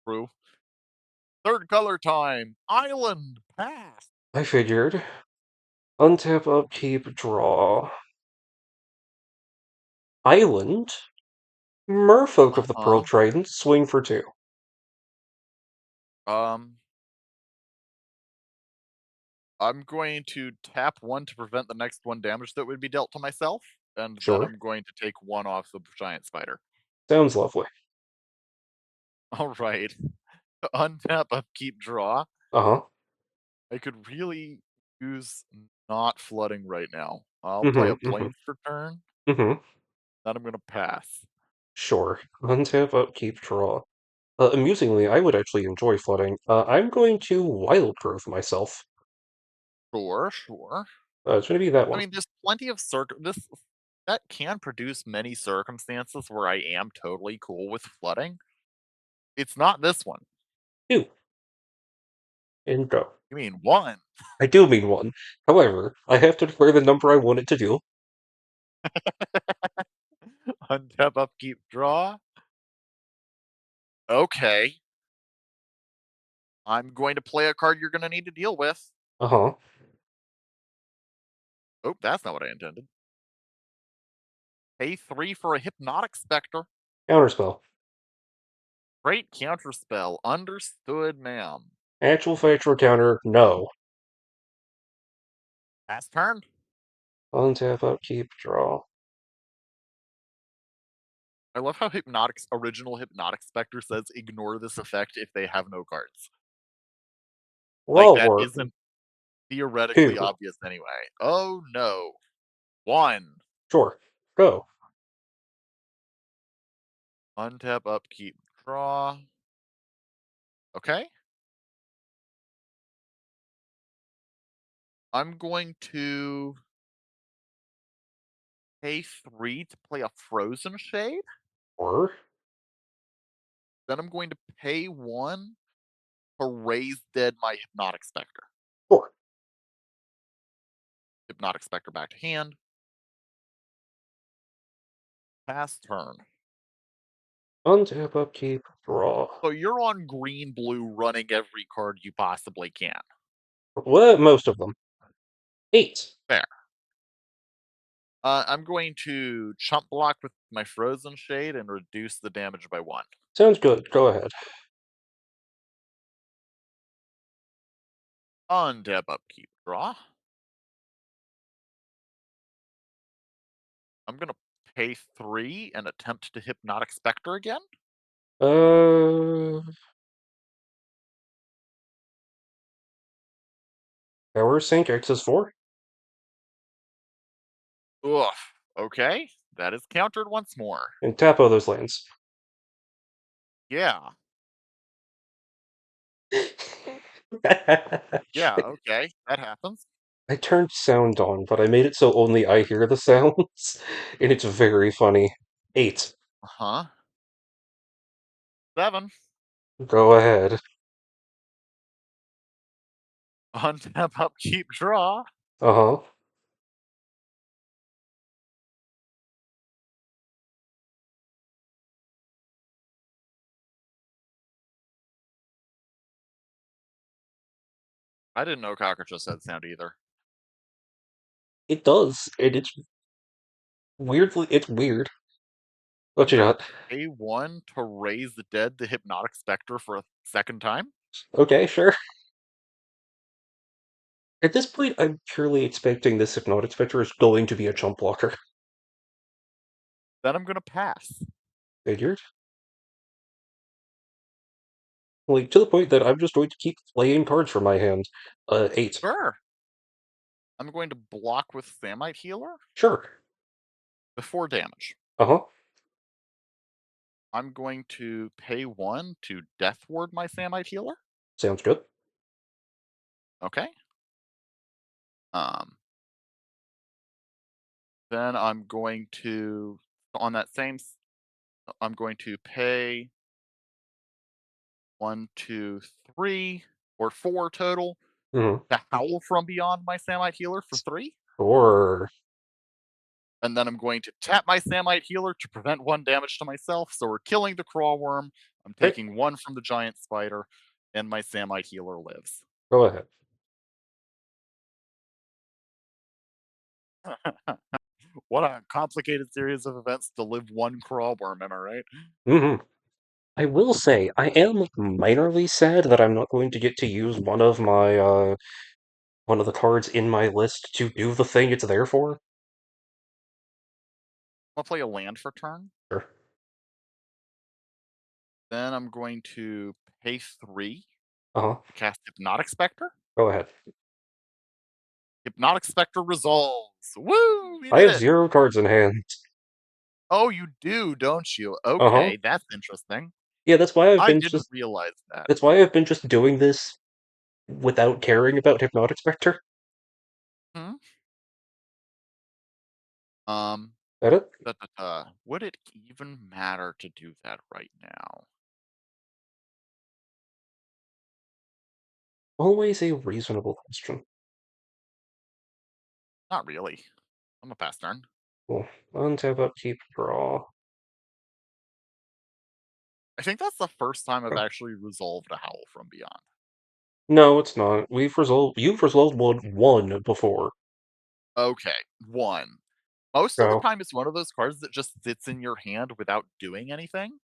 true. Third color time. Island. Pass. I figured. Untap, upkeep, draw. Island. Merfolk of the Pearl Uh-huh. Trident, swing for 2. Um, I'm going to tap 1 to prevent the next 1 damage that would be dealt to myself, and then Sure. I'm going to take 1 off the giant spider. Sounds lovely. Alright. Untap, upkeep, draw. Uh-huh. I could really use not flooding right now. I'll play a Mm-hmm. Mm-hmm. plains for turn, Mm-hmm. then I'm gonna pass. Sure. Untap, upkeep, draw. Amusingly, I would actually enjoy flooding. I'm going to wild growth myself. Sure, sure. It's gonna be that I one. mean, there's plenty of this that can produce many circumstances where I am totally cool with flooding. It's not this one. 2, and go. You mean 1. I do mean 1. However, I have to declare the number I want it to do. Untap, upkeep, draw. Okay. I'm going to play a card you're gonna need to deal with. Uh-huh. Oh, that's not what I intended. Pay 3 for a Hypnotic Spectre. Counterspell. Great counterspell. Understood, ma'am. Actual factor counter, no. Pass turn. Untap, upkeep, draw. I love how Hypnotic's original Hypnotic Spectre says ignore this effect if they have no cards. Like, Well, that or isn't theoretically 2. obvious anyway. Oh no. 1. Sure. Go. Untap, upkeep, draw. Okay. I'm going to pay 3 to play a Frozen Shade. Or Then I'm going to pay 1 to raise dead my Hypnotic Spectre. sure. Hypnotic Spectre back to hand. Pass turn. Untap, upkeep, draw. So you're on green blue running every card you possibly can. What? Most of them. 8. Fair. I'm going to chump block with my Frozen Shade and reduce the damage by 1. Sounds good. Go ahead. Untap, upkeep, draw. I'm gonna pay 3 and attempt to Hypnotic Spectre again. Uh, Power Sync X is 4. Ugh. Okay, that is countered once more. And tap all those lands. Yeah. Yeah, okay, that happens. I turned sound on, but I made it so only I hear the sounds, and it's very funny. 8. Uh-huh. 7. Go ahead. Untap, upkeep, draw. Uh-huh. I didn't know cockroaches had sound either. It does, and it's weird. What I'm you gonna got? pay 1 to raise the dead the Hypnotic Spectre for a second time. Okay, sure. At this point, I'm purely expecting this Hypnotic Spectre is going to be a chump blocker. Then I'm gonna pass. Figured. Like, to the point that I'm just going to keep playing cards from my hand. 8. Sure. I'm going to block with Samite Healer Sure. before damage. Uh-huh. I'm going to pay 1 to Death Ward my Samite Healer. Sounds good. Okay. Um, then I'm going to on that same I'm going to pay 1, 2, 3, or 4 total Mm-hmm. to Howl from Beyond my Samite Healer for 3. Or And then I'm going to tap my Samite Healer to prevent 1 damage to myself. So we're killing the Crawl Worm. I'm okay, taking 1 from the Giant Spider, and my Samite Healer lives. go ahead. What a complicated series of events to live 1 Crawl Worm, am I right? Mm-hmm. I will say, I am minorly sad that I'm not going to get to use one of the cards in my list to do the thing it's there for. I'll play a land for turn. Sure. Then I'm going to pay 3 Uh-huh. to cast Hypnotic Spectre. Go ahead. Hypnotic Spectre resolves. Woo! We I did have it. 0 cards in hand. Oh, you do, don't you? Uh-huh. Okay, that's interesting. Yeah, I didn't realize that. that's why I've been just doing this without caring about Hypnotic Spectre. Hmm? Um, That it? would it even matter to do that right now? Always a reasonable question. Not really. I'm a pass turn. Cool. Untap, upkeep, draw. I think that's the first time I've Oh. actually resolved a Howl from Beyond. No, it's not. You've resolved one before. Okay, 1. Most of the So time, it's one of those cards that just sits in your hand without doing anything.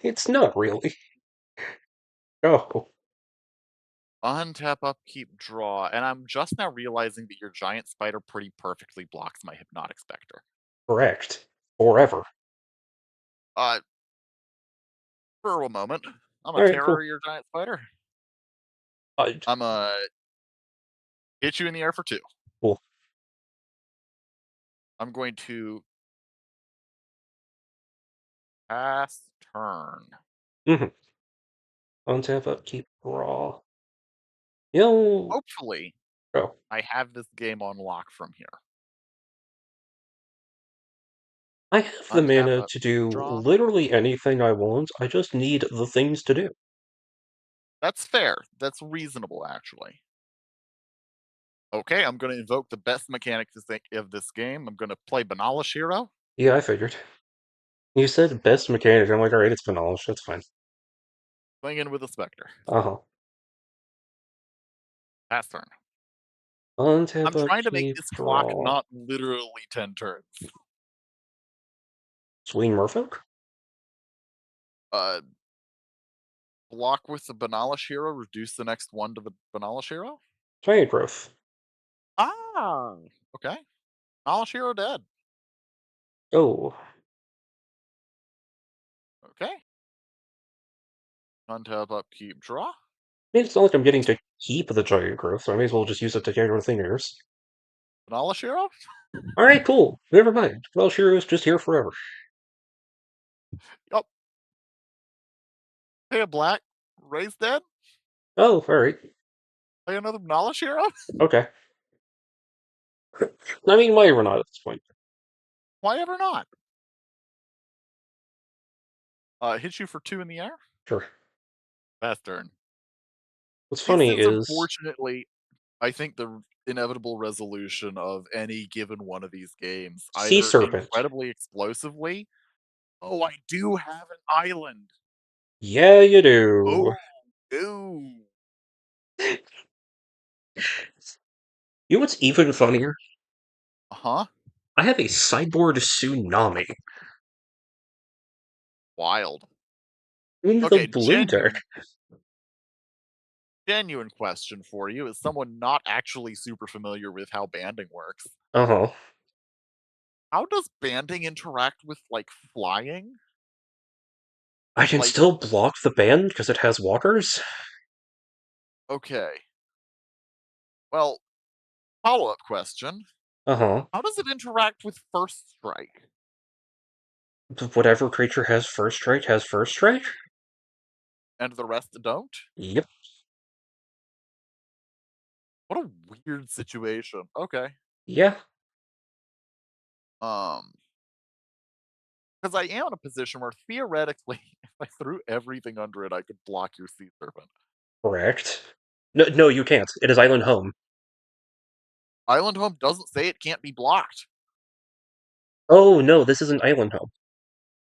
it's not really. Oh, Untap, upkeep, draw, and I'm just now realizing that your Giant Spider pretty perfectly blocks my Hypnotic Spectre. correct. Forever. Uh, for a moment, I'm a Alright, terror cool. your Giant Spider. Uh, I'm a hit you in the air for 2. cool. I'm going to pass turn. Mm-hmm. Untap, upkeep, draw. Yo, Hopefully, oh. I have this game on lock from here. I have the Untap, mana to upkeep, do draw. literally anything I want. I just need the things to do. That's fair. That's reasonable, actually. Okay, I'm gonna invoke the best mechanic to think of this game. I'm gonna play Banalish Hero. Yeah, I figured. You said best mechanic. I'm like, alright, it's Banalish. That's fine. Playing in with a Spectre. Uh-huh. Pass turn. Untap, I'm trying to make upkeep, this clock draw. not literally 10 turns. Swing Merfolk? Uh, block with the Banalish Hero, reduce the next one to the Banalish Hero? Giant Growth. Ah! Okay. Banalish Hero dead. Oh. Okay. Untap, upkeep, draw. I mean, it's not like I'm getting to keep the Giant Growth, so I may as well just use it to get rid of thingers. Banalish Hero? Alright, cool. Never mind. Well, Shiro's just here forever. Yup. Pay a black. Raise dead. Oh, alright. Play another Banalish Hero? Okay. I mean, why not at this point? Why ever not? Hit you for 2 in the air? Sure. Pass turn. What's This funny is is unfortunately, I think, the inevitable resolution of any given one of these games, Sea either Serpent. incredibly explosively. Oh, I do have an island. Yeah, you do. Oh, no. You know what's even funnier? Uh-huh. I have a sideboard tsunami Wild. in the Okay, blue deck. genuine question for you as someone not actually super familiar with how banding works. Uh-huh. How does banding interact with, like, flying? I can Like, still block the band because it has walkers? okay. Well, follow-up question. Uh-huh. How does it interact with first strike? Whatever creature has first strike has first strike? And the rest don't? Yep. What a weird situation. Okay. Yeah. Um, because I am in a position where theoretically, if I threw everything under it, I could block your Sea Serpent. Correct. No, no, you can't. It is Island Home. Island Home doesn't say it can't be blocked. Oh, no, this isn't Island Home.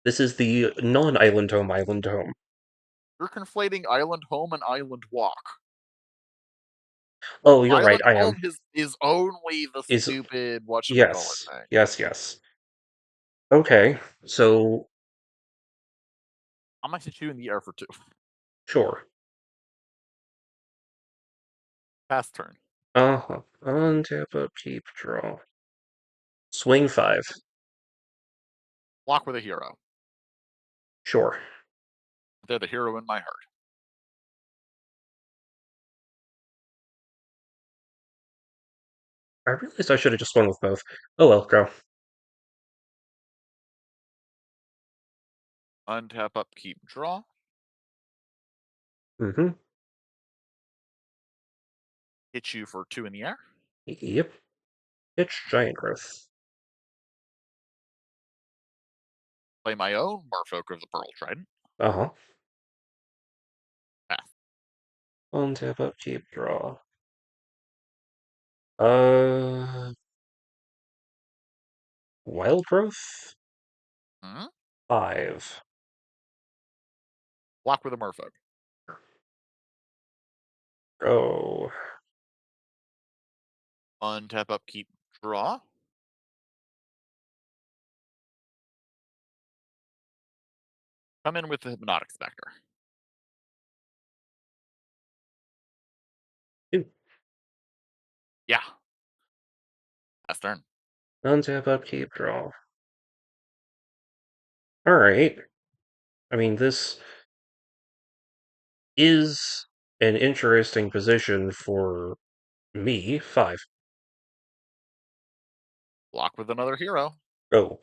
This is the non-Island Home Island Home. You're conflating Island Home and Island Walk. Oh, you're right, Island I am. Home is only the Is stupid whatchamacallit yes. thing. Yes, yes. Okay, so I'm gonna hit you in the air for 2. sure. Pass turn. Uh-huh. Untap, upkeep, draw. Swing 5. Block with a hero. Sure. They're the hero in my heart. I realized I should have just won with both. Oh well, go. Untap, upkeep, draw. Mm-hmm. Hit you for 2 in the air. Yep. It's giant growth. Play my own Merfolk of the Pearl Trident. Uh-huh. Pass. Untap, upkeep, draw. Uh, wild growth? Hmm? 5. Block with a Merfolk. Oh. Untap, upkeep, draw. Come in with the Hypnotic Spectre. Two. Yeah. Pass turn. Untap, upkeep, draw. Alright. I mean, this is an interesting position for me. 5. Block with another hero. Oh.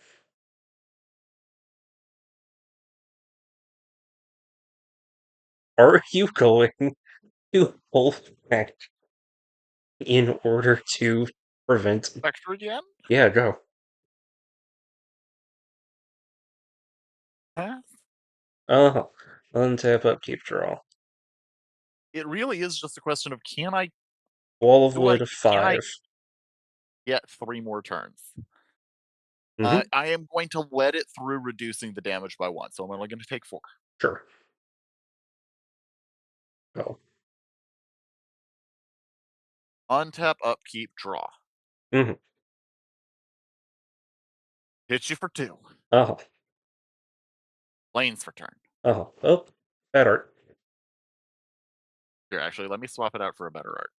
Are you going to hold back in order to prevent... Spectre again. Yeah, go. Pass. Uh-huh. Untap, upkeep, draw. It really is just a question of can I Wall of Do I Wood can I 5. get 3 more turns? Mhm. I am going to let it through reducing the damage by 1, so I'm only gonna take 4. Sure. Oh. Untap, upkeep, draw. Mhm. Hits you for 2. Uh-huh. Lanes for turn. Uh-huh. Oh, that art. Here, actually, let me swap it out for a better art.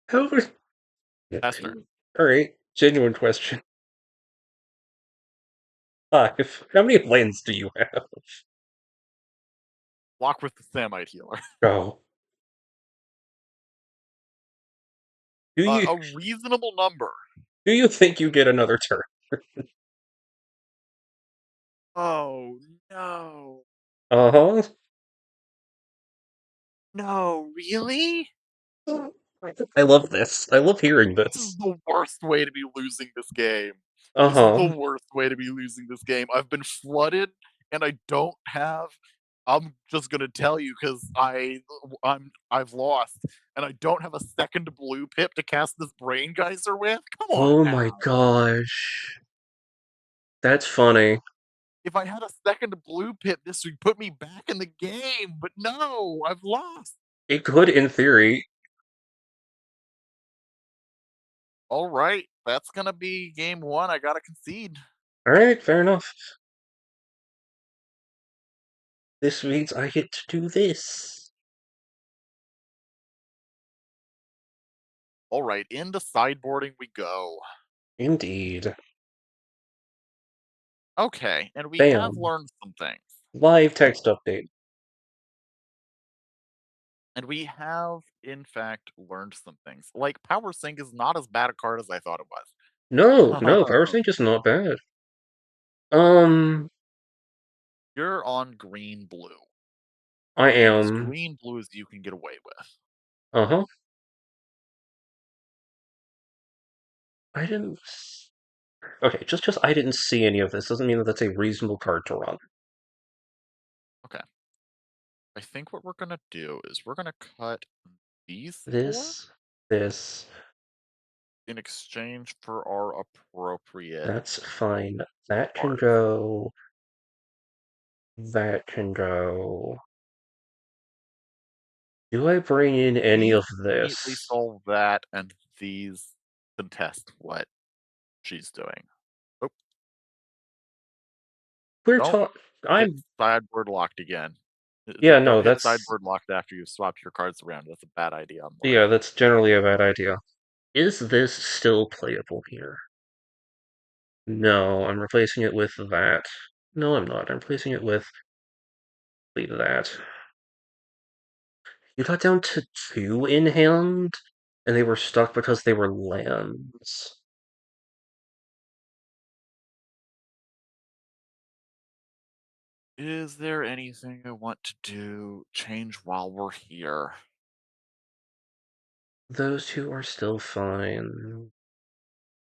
How was Pass turn. Alright, genuine question. 5. How many lanes do you have? Walk with the Samite Healer. Oh. Do you A reasonable number. do you think you get another turn? Oh, no. Uh-huh. No, really? I love this. I love hearing This is this. the worst way to be losing this game. This is the Uh-huh. worst way to be losing this game. I've been flooded, and I don't have I'm just gonna tell you because I've lost, and I don't have a second blue pip to cast this brain geyser with. Come on Oh now. my gosh. That's funny. If I had a second blue pip, this would put me back in the game, but no, I've lost. It could in theory. All right, that's gonna be game one. I gotta concede. Alright, fair enough. This means I get to do this. All right, into sideboarding we go. Indeed. Okay, and we have Bam. learned some things. Live text update. And we have, in fact, learned some things. Like, Power Sync is not as bad a card as I thought it No, no, Power was. Sync is not bad. Um, You're on green blue. I And as am. green blue as you can get away with. Uh-huh. I didn't. Okay, just I didn't see any of this doesn't mean that that's a reasonable card to run. Okay. I think what we're gonna do is we're gonna cut these four This, this, in exchange for our appropriate that's fine. That can cards. go. That can go. Do I bring in any These of immediately this? solve that, and these contest what she's doing. Oh, We're don't talking. hit I'm. sideboard locked again. Yeah, no, Don't hit that's. sideboard locked after you swap your cards around. That's a bad idea, I'm Yeah, learning. that's generally a bad idea. Is this still playable here? No, I'm replacing it with that. No, I'm not. I'm replacing it with that. You got down to 2 in hand, and they were stuck because they were lands. Is there anything I want to do, change while we're here? Those 2 are still fine.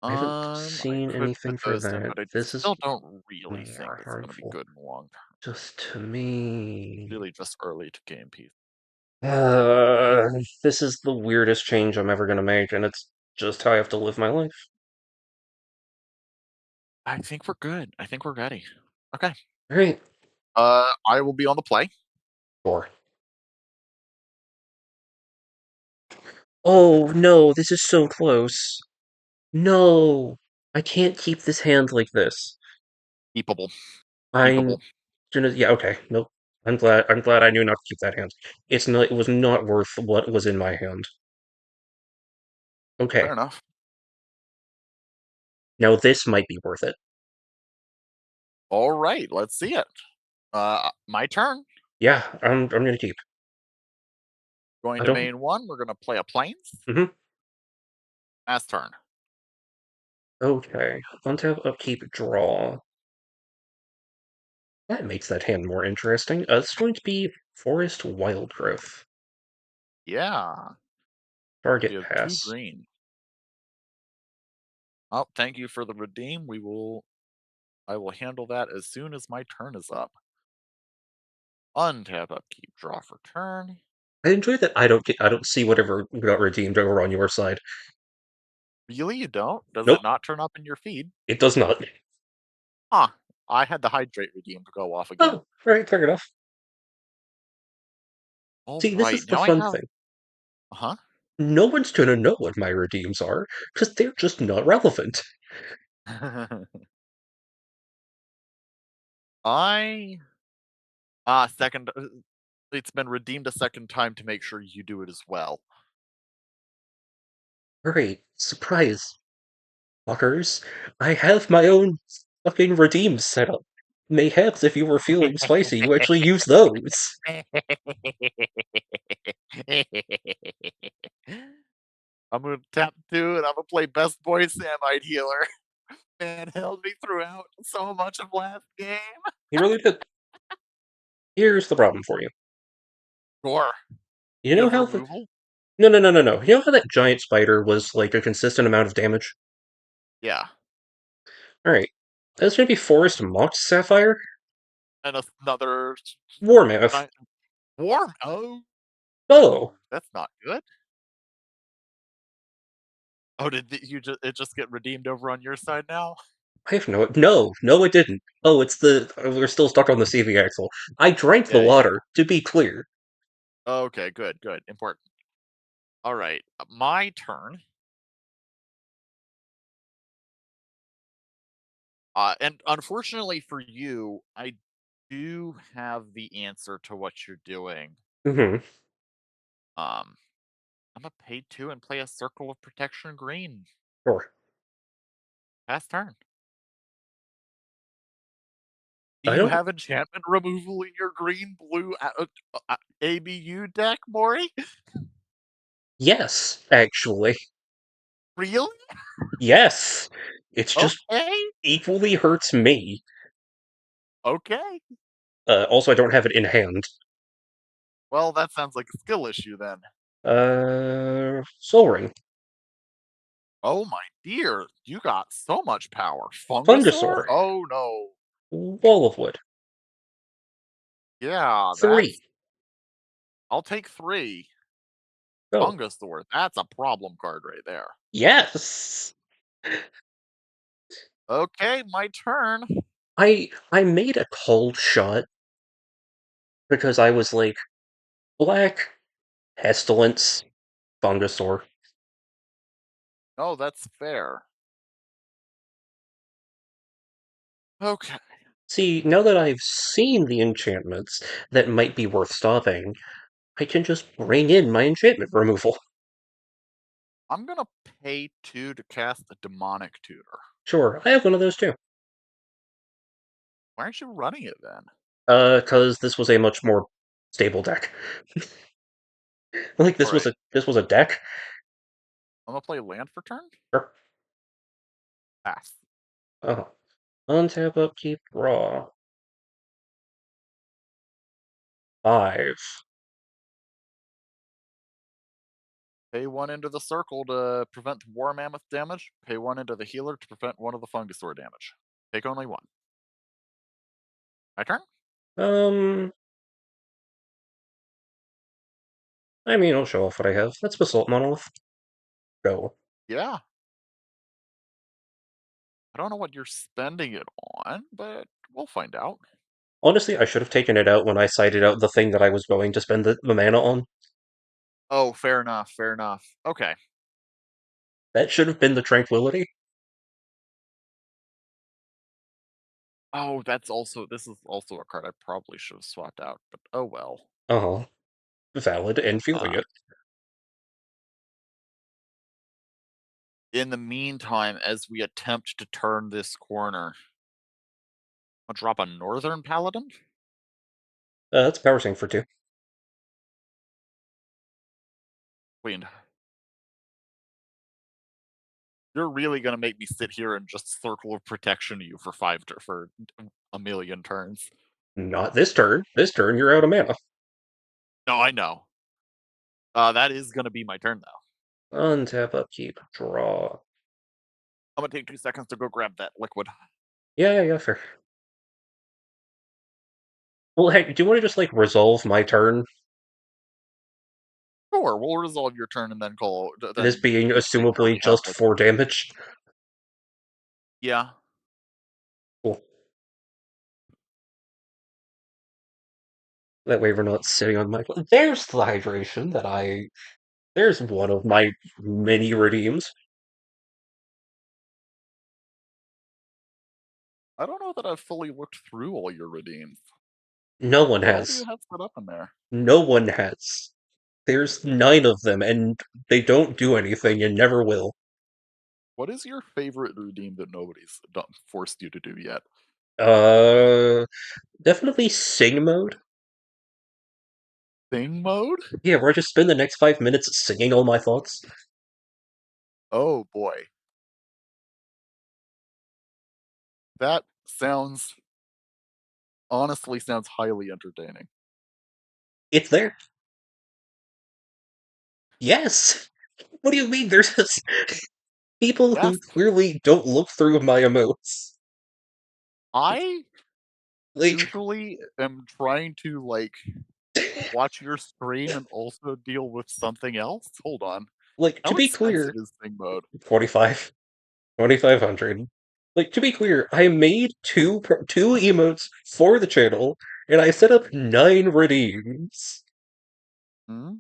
I haven't I seen could put anything for those in, that. but I This is still don't really think more it's gonna be harmful. good in the long term. Just to me. Really just early to game piece. Uh, this is the weirdest change I'm ever gonna make, and it's just how I have to live my life. I think we're good. I think we're ready. Okay. Alright, I will be on the play. 4. Oh, no, this is so close. No! I can't keep this hand like this. Keepable. I'm Keepable. gonna yeah, okay, nope. I'm glad I knew not to keep that hand. It was not worth what was in my hand. Okay, Fair enough. now this might be worth it. All right, let's see it. My turn. Yeah, I'm gonna keep. Going I to don't main one. We're gonna play a plains. mhm. Pass turn. Okay. Untap, upkeep, draw. That makes that hand more interesting. It's going to be Forest Wildgrowth. Yeah. We Target have two pass. green. Oh, thank you for the redeem. I will handle that as soon as my turn is up. Untap, upkeep, draw for turn. I enjoy that I don't see whatever got redeemed over on your side. Really, you don't? Does Nope, it not turn up in your feed? it does not. Huh. I had the hydrate redeem to go off again. Oh, right, fair enough. All See, this right, is the now I fun have. thing. Huh? No one's gonna know what my redeems are, because they're just not relevant. I second. It's been redeemed a second time to make sure you do it as well. Alright, surprise, fuckers. I have my own fucking redeems set up. Mayhaps if you were feeling spicy, you actually use those. I'm gonna tap two and I'm gonna play best boy Samite healer. Man held me throughout so much of last game. You really did. Here's the problem for you. Score. You You know have how the removal? No, no, no, no, no. You know how that giant spider was like a consistent amount of damage? Yeah. Alright. That's gonna be Forest Mox Sapphire? And another War Mammoth. giant warm. Oh, Oh! that's not good. Oh, did you just it just get redeemed over on your side now? I have no, it didn't. Oh, it's the we're still stuck on the CV axle. I drank the Yeah, yeah. water, to be clear. Okay, good, good. Important. All right, my turn. And unfortunately for you, I do have the answer to what you're doing. Mm-hmm. Um, I'm gonna pay two and play a Circle of Protection green. Sure. Pass turn. Do I you don't have enchantment removal in your green blue ABU deck, Maury? Yes, actually. Really? Yes. It's just Okay. equally hurts me. Okay. Also I don't have it in hand. Well, that sounds like a skill issue then. Soul Ring. Oh my dear, you got so much power. Fungasaur? Fungasaur. Oh no. Wall of Wood. Yeah, Three. that's. I'll take three. Go. Fungasaur. That's a problem card right there. Yes. Okay, my turn. I made a cold shot because I was like, black, pestilence, Fungasaur. Oh, that's fair. Okay. See, now that I've seen the enchantments that might be worth stopping, I can just bring in my enchantment removal. I'm gonna pay two to cast the demonic tutor. Sure, I have one of those too. Why aren't you running it then? Because this was a much more stable deck. Like Alright. this was a deck. I'm gonna play land for turn? Sure. Pass. Oh, untap, upkeep, draw. 5. Pay one into the circle to prevent war mammoth damage. Pay one into the healer to prevent one of the fungasaur damage. Take only one. My turn? Um, I mean, I'll show off what I have. That's Basalt Monolith. Go. Yeah. I don't know what you're spending it on, but we'll find out. Honestly, I should have taken it out when I cited out the thing that I was going to spend the mana on. Oh, fair enough, fair enough. Okay. That should have been the Tranquility. Oh, this is also a card I probably should have swapped out, but oh well. Uh-huh. Valid and feeling Uh, it. in the meantime, as we attempt to turn this corner, I'll drop a Northern Paladin. That's Power Sync for 2. Queen. You're really gonna make me sit here and just Circle of Protection you for for a million turns. Not this turn. This turn, you're out of mana. No, I know. That is gonna be my turn though. Untap, upkeep, draw. I'm gonna take 2 seconds to go grab that liquid. Yeah, fair. Well, hey, do you want to just, like, resolve my turn? Sure, we'll resolve your turn and then This then being just make sure assumably we have just like 4 damage. yeah. Cool. That way we're not sitting on my. There's the hydration that I. There's one of my many redeems. I don't know that I've fully looked through all your redeems. No one What all do you has. have set up in there? No one has. There's 9 of them, and they don't do anything and never will. What is your favorite redeem that nobody's done forced you to do yet? Uh, Definitely sing mode. Thing mode? Yeah, where I just spend the next 5 minutes singing all my thoughts. Oh boy. That sounds honestly sounds highly entertaining. It's there. Yes. What do you mean? There's just people Yes, who clearly don't look through my emotes. I Like, usually am trying to like watch your stream and also deal with something else. Hold on. to How be expensive clear, is thing mode? 45, 2,500. To be clear, I made two emotes for the channel, and I set up 9 redeems. Hmm?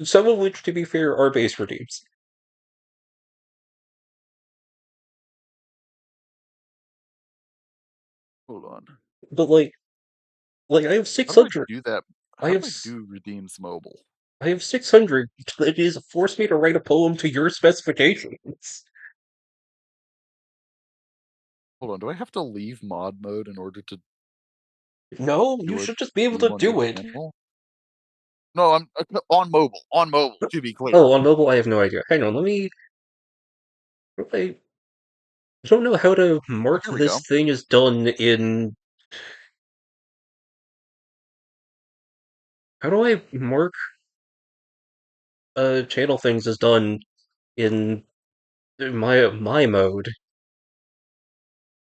Some of which, to be fair, are base redeems. Hold on. But I have How do I 600. do that? I How have do I do redeems mobile? I have 600. It is forced me to write a poem to your specifications. Hold on. Do I have to leave mod mode in order to No, you do a should just be able stream to on your do it. channel? No, I'm on mobile. On mobile, to be clear. Oh, on mobile, I have no idea. Hang on, let me. I don't know how to Oh, mark here we this go. thing as done in. How do I mark channel things as done in my mode?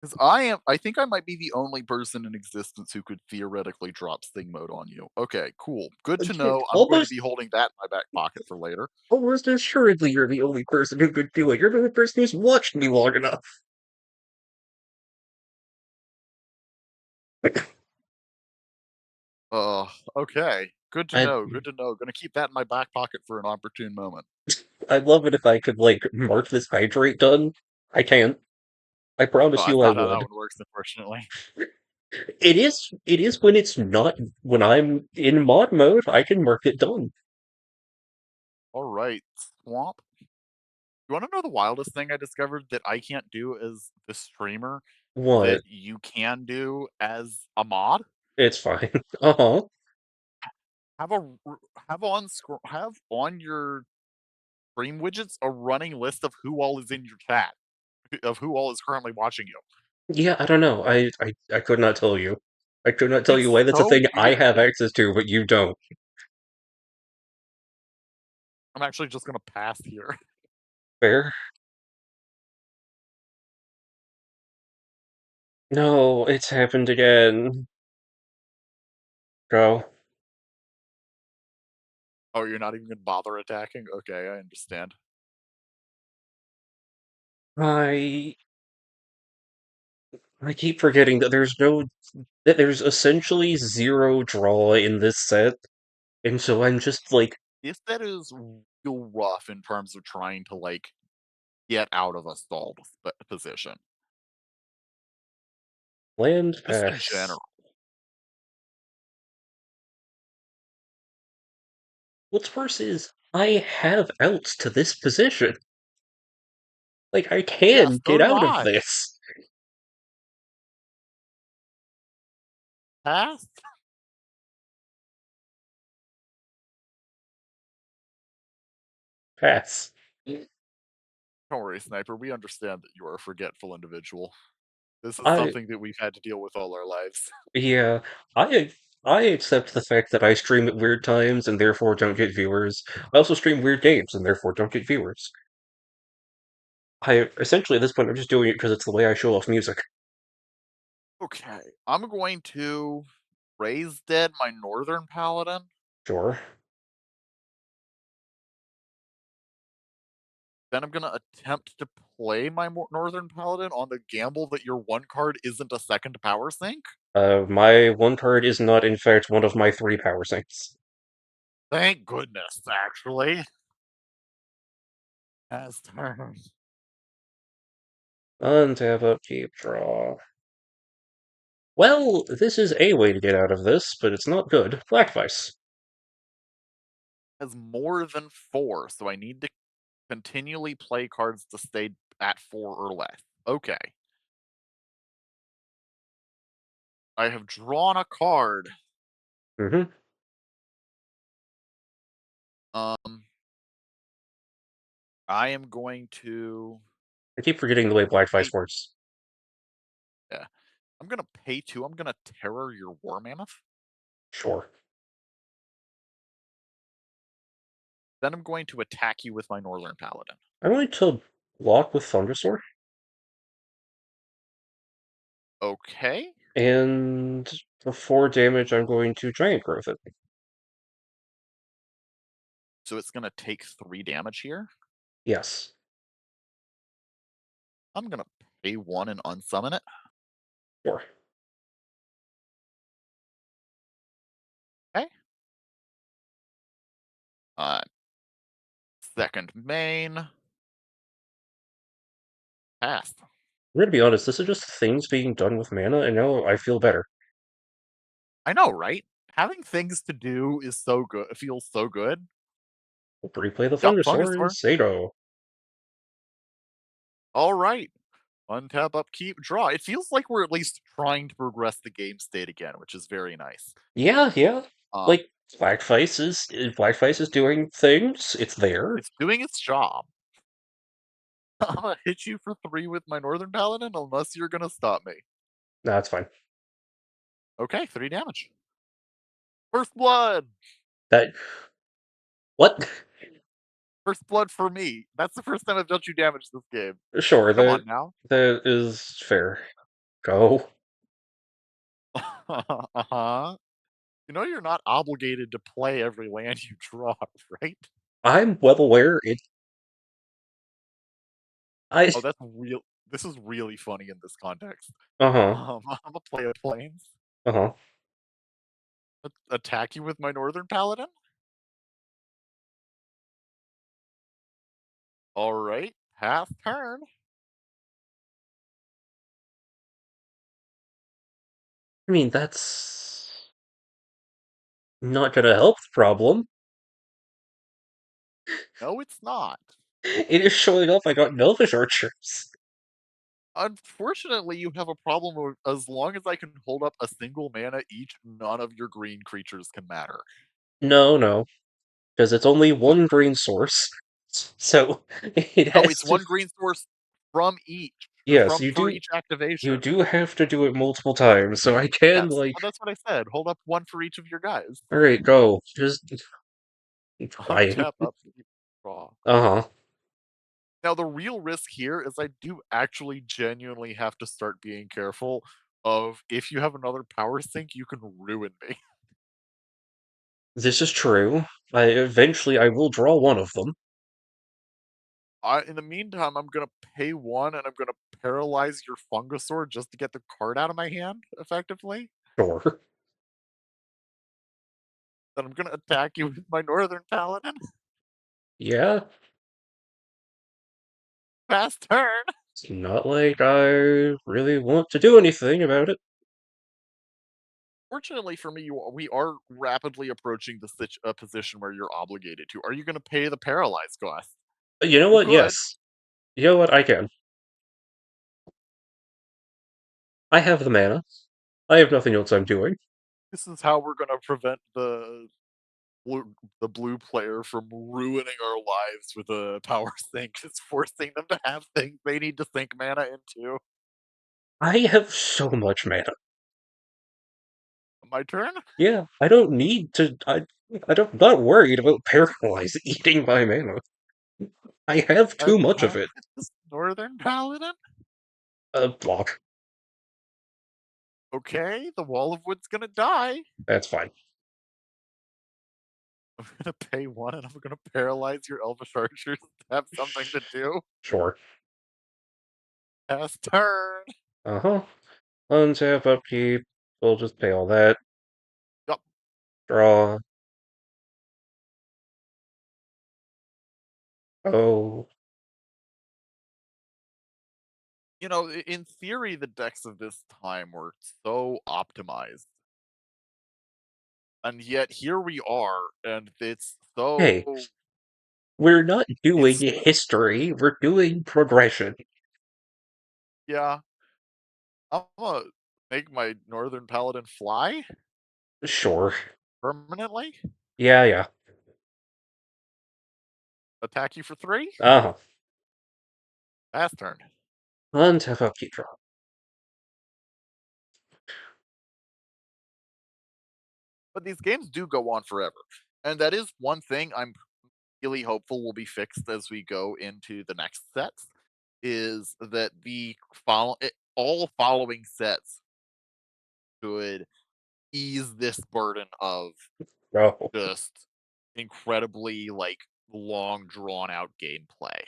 Because I think I might be the only person in existence who could theoretically drop Sting mode on you. Okay, cool. Good to Yeah, know. I'm going to be holding that in my back pocket for later. almost assuredly, you're the only person who could do it. You're the only person who's watched me long enough. Okay. Good to I know. Good to know. Gonna keep that in my back pocket for an opportune moment. I'd love it if I could mark this hydrate done. I can't. I Oh, promise that's you I not how that would. one works, unfortunately. It is when it's not when I'm in mod mode, I can mark it done. All right, Swamp. You want to know the wildest thing I discovered that I can't do as the streamer that What? you can do as a mod? It's fine. Uh-huh. Have a have on your stream widgets a running list of who all is in your chat, of who all is currently watching you. Yeah, I don't know. I could not tell you. I could not tell you It's why that's a so thing I weird. have access to, but you don't. I'm actually just gonna pass here. Fair? No, it's happened again. Go. Oh, you're not even gonna bother attacking? Okay, I understand. I I keep forgetting that there's essentially zero draw in this set, and so I'm just like This set is real rough in terms of trying to like get out of a stalled position. land Just in pass. general. What's worse is I have outs to this position. I Yeah, can so get do out of I. this. Pass? Pass. Don't worry, Sniper. We understand that you are a forgetful individual. This is I something that we've had to deal with all our lives. Yeah, I I accept the fact that I stream at weird times and therefore don't get viewers. I also stream weird games and therefore don't get viewers. I essentially at this point I'm just doing it because it's the way I show off music. Okay, I'm going to raise dead my Northern Paladin. Sure. Then I'm gonna attempt to play my Northern Paladin on the gamble that your one card isn't a second power sink. My one card is not, in fact, one of my three power sinks. Thank goodness, actually. As turn. Untap, upkeep, draw. Well, this is a way to get out of this, but it's not good. Black Vice. Has more than 4, so I need to continually play cards to stay at 4 or less. Okay. I have drawn a card. Mm-hmm. Um, I am going to I keep forgetting the way Black pay. Vice works. Yeah, I'm gonna pay 2. I'm gonna terror your War Mammoth. Sure. Then I'm going to attack you with my Northern Paladin. I'm going to block with Thunderstorm, Okay, and for 4 damage, I'm going to Giant Growth it. so it's gonna take 3 damage here. Yes. I'm gonna pay 1 and unsummon it. Sure. Okay. Uh, second main. Pass. I'm gonna be honest, this is just things being done with mana, and now I feel better. I know, right? Having things to do is so good. It feels so good. Replay the Yup, Thunderstorm and Fungusaur. Sado. All right. Untap, upkeep, draw. It feels like we're at least trying to progress the game state again, which is very nice. Yeah, yeah. Um, Like, Black Vice is doing things. It's there. it's doing its job. I'm gonna hit you for 3 with my Northern Paladin unless you're gonna stop me. Nah, it's fine. Okay, 3 damage. First blood! That what? First blood for me. That's the first time I've dealt you damage this game. Sure, Come on now. that is fair. Go. Uh-huh. You know you're not obligated to play every land you draw, right? I'm well aware it. I Oh, that's real. This is really funny in this context. uh-huh. I'm gonna play a plains. Uh-huh. Attack you with my Northern Paladin. All right, half turn. I mean, that's not gonna help the problem. No, it's not. It is showing up I got Elvish Archers. Unfortunately, you have a problem with as long as I can hold up a single mana each, none of your green creatures can matter. No, no. Because it's only one green source. So it Oh, has it's to. one green source from each, Yes, from for each you activation. do have to do it multiple times, so I can Yes, like that's what I said. Hold up one for each of your guys. alright, go. Just trying. Untap, upkeep, draw. Uh-huh. Now, the real risk here is I do actually genuinely have to start being careful of if you have another power sink, you can ruin me. This is true. I will draw one of them. In the meantime, I'm gonna pay 1 and I'm gonna paralyze your Fungusaur just to get the card out of my hand, effectively. Sure. Then I'm gonna attack you with my Northern Paladin. Yeah. Fast turn. It's not like I really want to do anything about it. Fortunately for me, we are rapidly approaching the position where you're obligated to. Are you gonna pay the paralyze cost? You know You what? could. Yes. You know what? I can. I have the mana. I have nothing else I'm doing. This is how we're gonna prevent the blue player from ruining our lives with a power sink. It's forcing them to have things they need to sink mana into. I have so much mana. My turn? Yeah, I don't need to. I don't. Not worried about paralyze eating my mana. I have too much of Attack it. with this Northern Paladin? Block. Okay, the Wall of Wood's gonna die. That's fine. I'm gonna pay 1 and I'm gonna paralyze your Elvish archers to have something to do. Sure. Pass turn. Uh-huh. Untap, upkeep. We'll just pay all that. Yup. Draw. Oh. You know, in theory, the decks of this time were so optimized. And yet here we are, and Hey, we're not doing it's history. We're doing progression. yeah, I'm gonna make my Northern Paladin fly Sure. permanently, Yeah, yeah. attack you for 3, Uh-huh. pass turn. Untap, upkeep, draw. But these games do go on forever. And that is one thing I'm really hopeful will be fixed as we go into the next sets is that all following sets should ease this burden of Oh. just incredibly like long drawn out gameplay.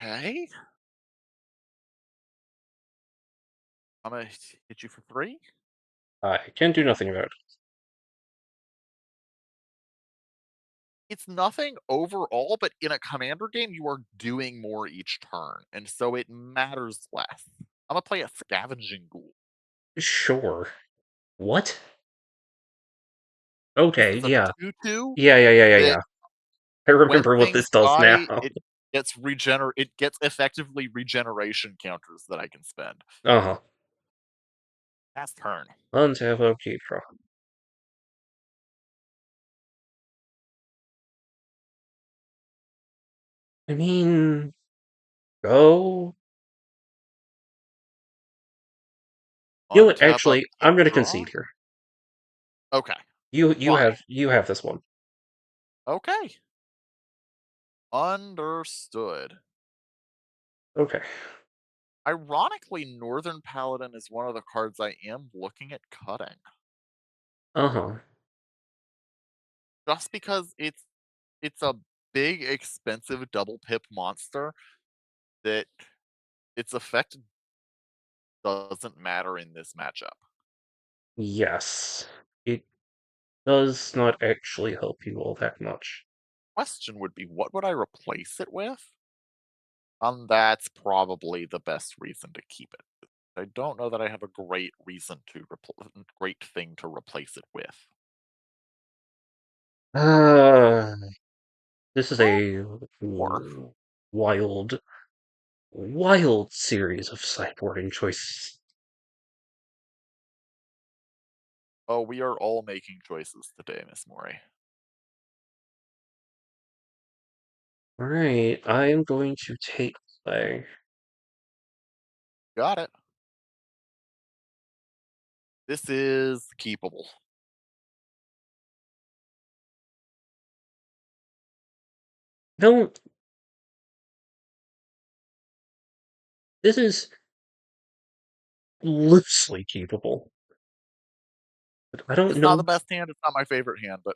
Okay, I'm gonna hit you for 3. I can do nothing about it. It's nothing overall, but in a commander game, you are doing more each turn, and so it matters less. I'm gonna play a scavenging ghoul. Sure. What? This Okay, is a yeah. 2/2 Yeah. that I when remember what things this does now. die, it gets effectively regeneration counters that I can spend. Uh-huh. Last turn. Untap, upkeep, draw. I mean, go. You know what? Untap, Actually, upkeep, I'm going to draw. concede here. Okay. You Why? have this one. Okay. Understood. Okay. Ironically, Northern Paladin is one of the cards I am looking at cutting. Uh-huh. Just because it's a big, expensive double pip monster that its effect doesn't matter in this matchup. Yes. It does not actually help you all that much. Question would be, what would I replace it with? That's probably the best reason to keep it. I don't know that I have a great reason to great thing to replace it with. Uh, this is Oh, a or wild, wild series of sideboarding choices. oh, we are all making choices today, Miss Mori. Alright, I am going to take play. Got it. This is keepable. Don't. This is loosely keepable. But I don't It's not know. the best hand. It's not my favorite hand, but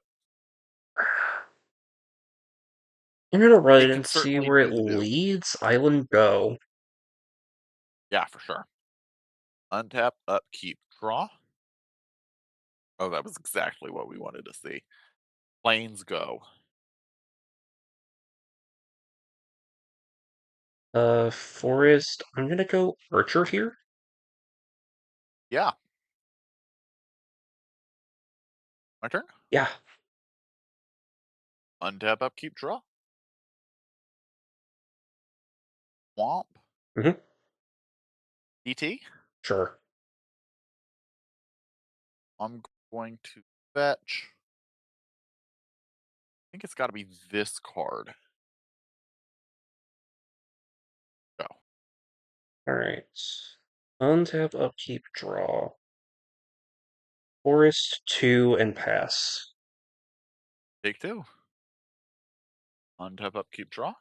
I'm gonna run it it can and see certainly where it do the do. leads. Island go. Yeah, for sure. Untap, upkeep, draw. Oh, that was exactly what we wanted to see. Planes go. Forest. I'm gonna go Archer here. Yeah, my turn. Yeah. Untap, upkeep, draw. Womp. Hmm. DT. Sure. I'm going to fetch. I think it's got to be this card. Go. Alright. Untap, upkeep, draw. Forest 2 and pass. Take 2. Untap, upkeep, draw.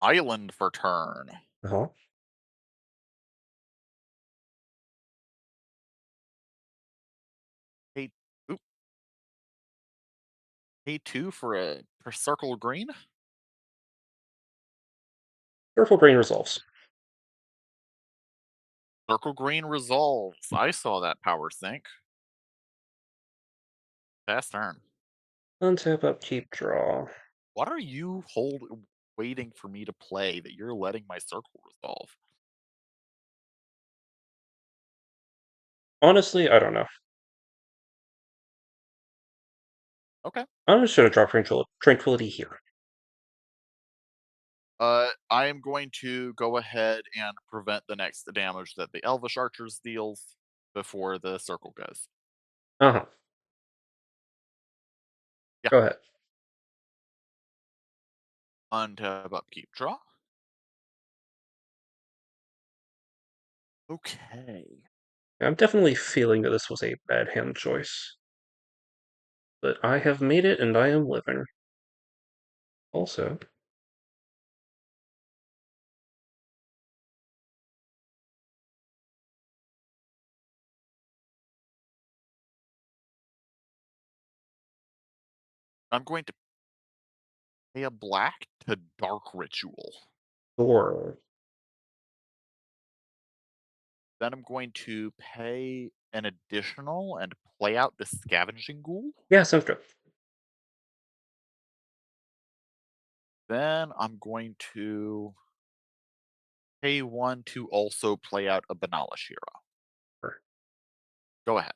Island for turn. Uh-huh. Pay 2 for a per circle green? Purple Green resolves. Circle green resolves. I saw that power sink. Fast turn. Untap, upkeep, draw. What are you waiting for me to play that you're letting my circle resolve? Honestly, I don't know. Okay. I'm just gonna drop Tranquility here. I am going to go ahead and prevent the next damage that the Elvish Archers deals before the circle goes. Uh-huh. Yeah. Go ahead. Untap, upkeep, draw. Okay. I'm definitely feeling that this was a bad hand choice. But I have made it and I am living. Also, I'm going to pay a black to Dark Ritual. or Then I'm going to pay an additional and play out the Scavenging Ghoul. yeah, sounds good. Then I'm going to pay 1 to also play out a Banala Shira. Sure. Go ahead.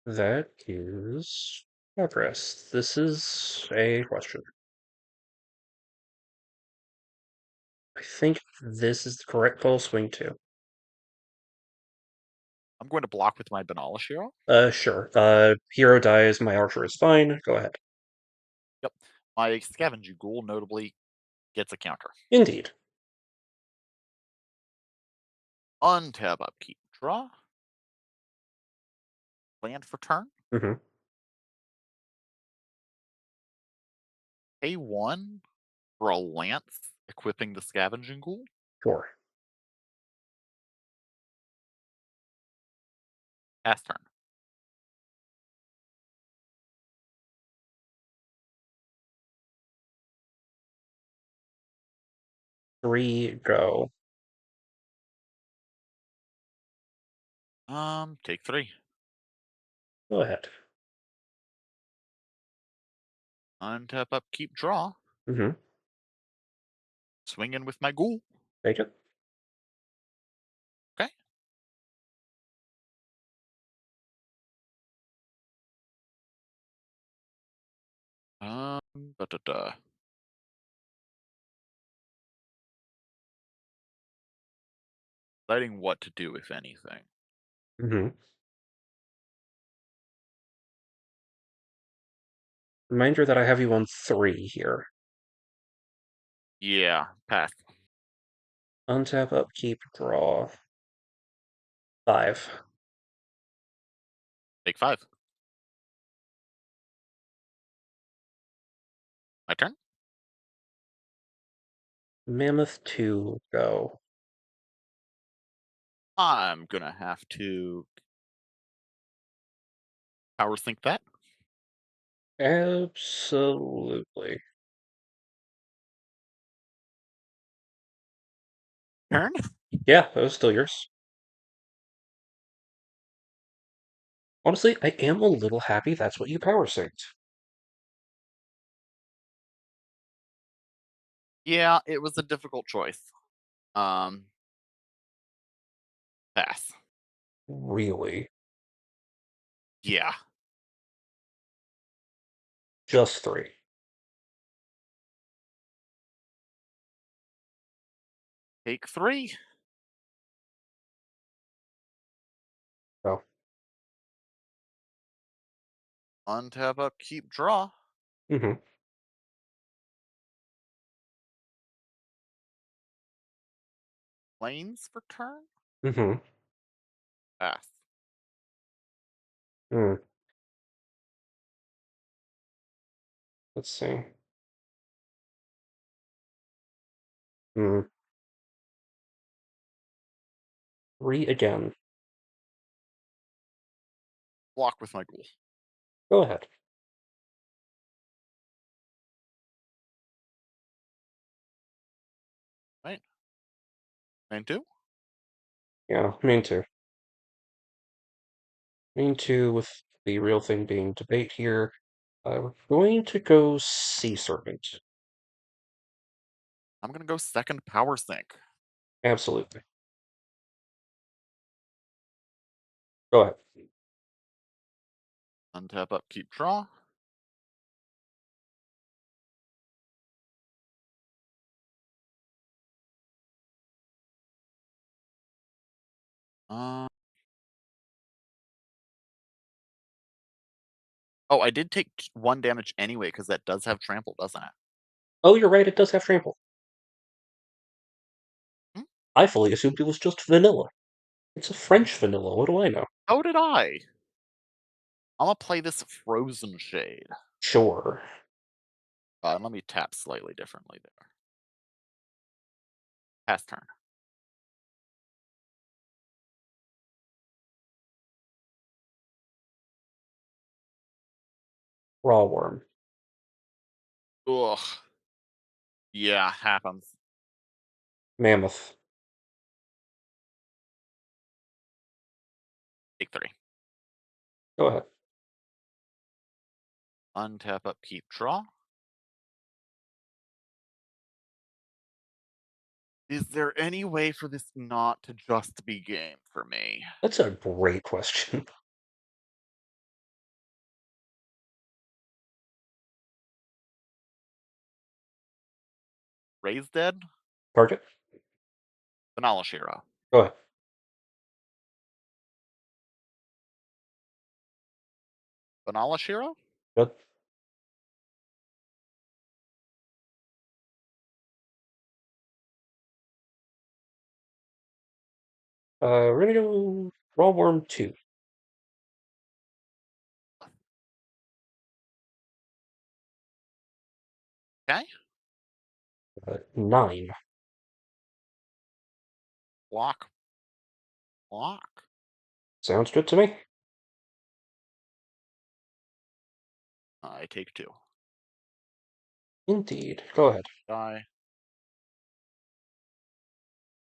That is progress. This is a question. I think this is the correct call swing too. I'm going to block with my Banala Shira. Sure. Hero dies, my archer is fine. Go ahead. Yep. My Scavenging Ghoul notably gets a counter. Indeed. Untap, upkeep, draw. Land for turn. Mm-hmm. Pay 1 for a Lance equipping the Scavenging Ghoul. Sure. Pass turn. Three, go. Take 3. Go ahead. Untap, upkeep, draw. Mm-hmm. Swing in with my Ghoul. Take it. Okay. Da, da, da. Deciding what to do, if anything. Mm-hmm. Reminder that I have you on 3 here. Yeah, pass. Untap, upkeep, draw. 5. Take 5. My turn. Mammoth 2, go. I'm gonna have to power sync that. Absolutely. Turn. Yeah, that was still yours. Honestly, I am a little happy that's what you power synced. Yeah, it was a difficult choice. Um, pass. Really. Yeah. Just 3. Take 3. Oh. Untap, upkeep, draw. Mm-hmm. Lanes for turn. Mm-hmm. Pass. Mm. Let's see. Mm. 3 again. Block with my Ghoul. Go ahead. Right? And two? Yeah, me too. Me too, with the real thing being debate here. We're going to go Sea Serpent. I'm gonna go second power sync. Absolutely. Go ahead. Untap up, keep draw. Uh, oh, I did take 1 damage anyway because that does have trample, doesn't it? Oh, you're right, it does have trample. Hmm? I fully assumed it was just vanilla. It's a French vanilla, what do I know? So did I. I'm gonna play this Frozen Shade. Sure. Let me tap slightly differently there. Pass turn. Raw worm. Ugh. Yeah, happens. Mammoth. Take 3. Go ahead. Untap up, keep draw. Is there any way for this not to just be game for me? That's a great question. Raise Dead? Target? Banala Shiro. Go ahead. Banala Shiro? Good. We're gonna go Raw Worm 2. Okay. 9. Block. Block. Sounds good to me. I take 2. Indeed. Go ahead. Die.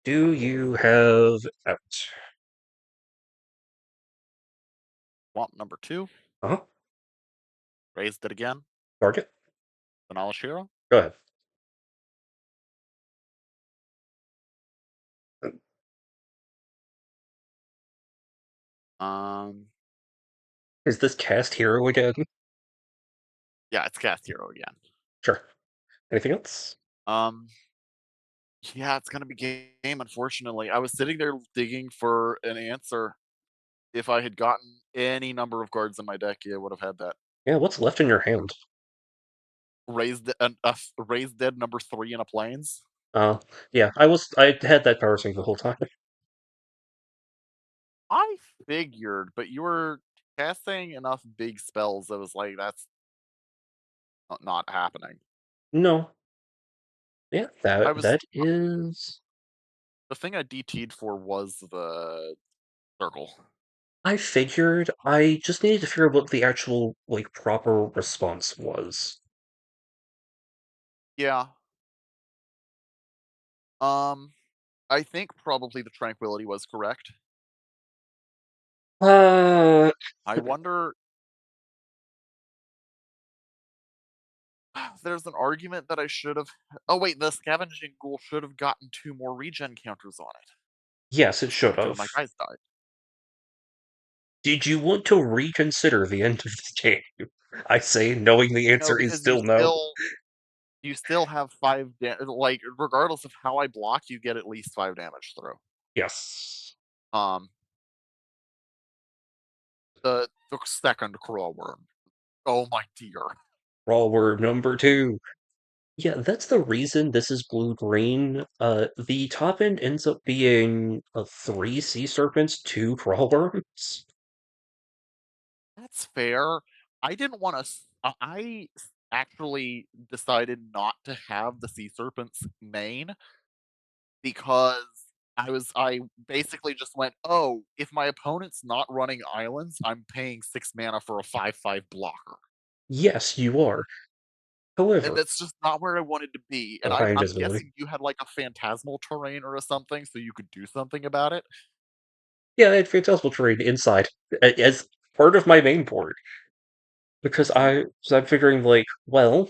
Do you have out? Swamp number 2. Uh-huh. Raised it again. Target? Banala Shiro. Go ahead. Um, Is this cast hero again? yeah, it's cast hero again. Sure. Anything else? Um, yeah, it's gonna be game, unfortunately. I was sitting there digging for an answer. If I had gotten any number of cards in my deck, yeah, I would have had that. Yeah, what's left in your hand? Raised Dead number 3 in a plains. Uh, yeah, I had that power sync the whole time. I figured, but you were casting enough big spells that was like, that's not happening. No. Yeah, I was that is. The thing I DT'd for was the circle. I figured I just needed to figure out what the actual, like, proper response was. Yeah. Um, I think probably the tranquility was correct. Uh, I wonder. There's an argument that I should have. Oh wait, the scavenging ghoul should have gotten 2 more regen counters on it yes, it should when 2 of have. my guys died. Did you want to reconsider the end of the game? I say, knowing the No, answer is because still no. you still have 5 like, regardless of how I block, you get at least 5 damage through. Yes. Um, the second crawl worm. Oh my dear. Raw word number 2. Yeah, that's the reason this is blue-green. The top end ends up being 3 sea serpents, 2 crawlworms. That's fair. I didn't wanna actually decided not to have the sea serpents main because I basically just went, "Oh, if my opponent's not running islands, I'm paying 6 mana for a 5/5 blocker." Yes, you are. And However, that's just not where I wanted to be, and oh, high I'm invisibility. guessing you had, like, a phantasmal terrain or something so you could do something about it? Yeah, I had Phantasmal Terrain inside as part of my main board because Mhm. I'm figuring like, well,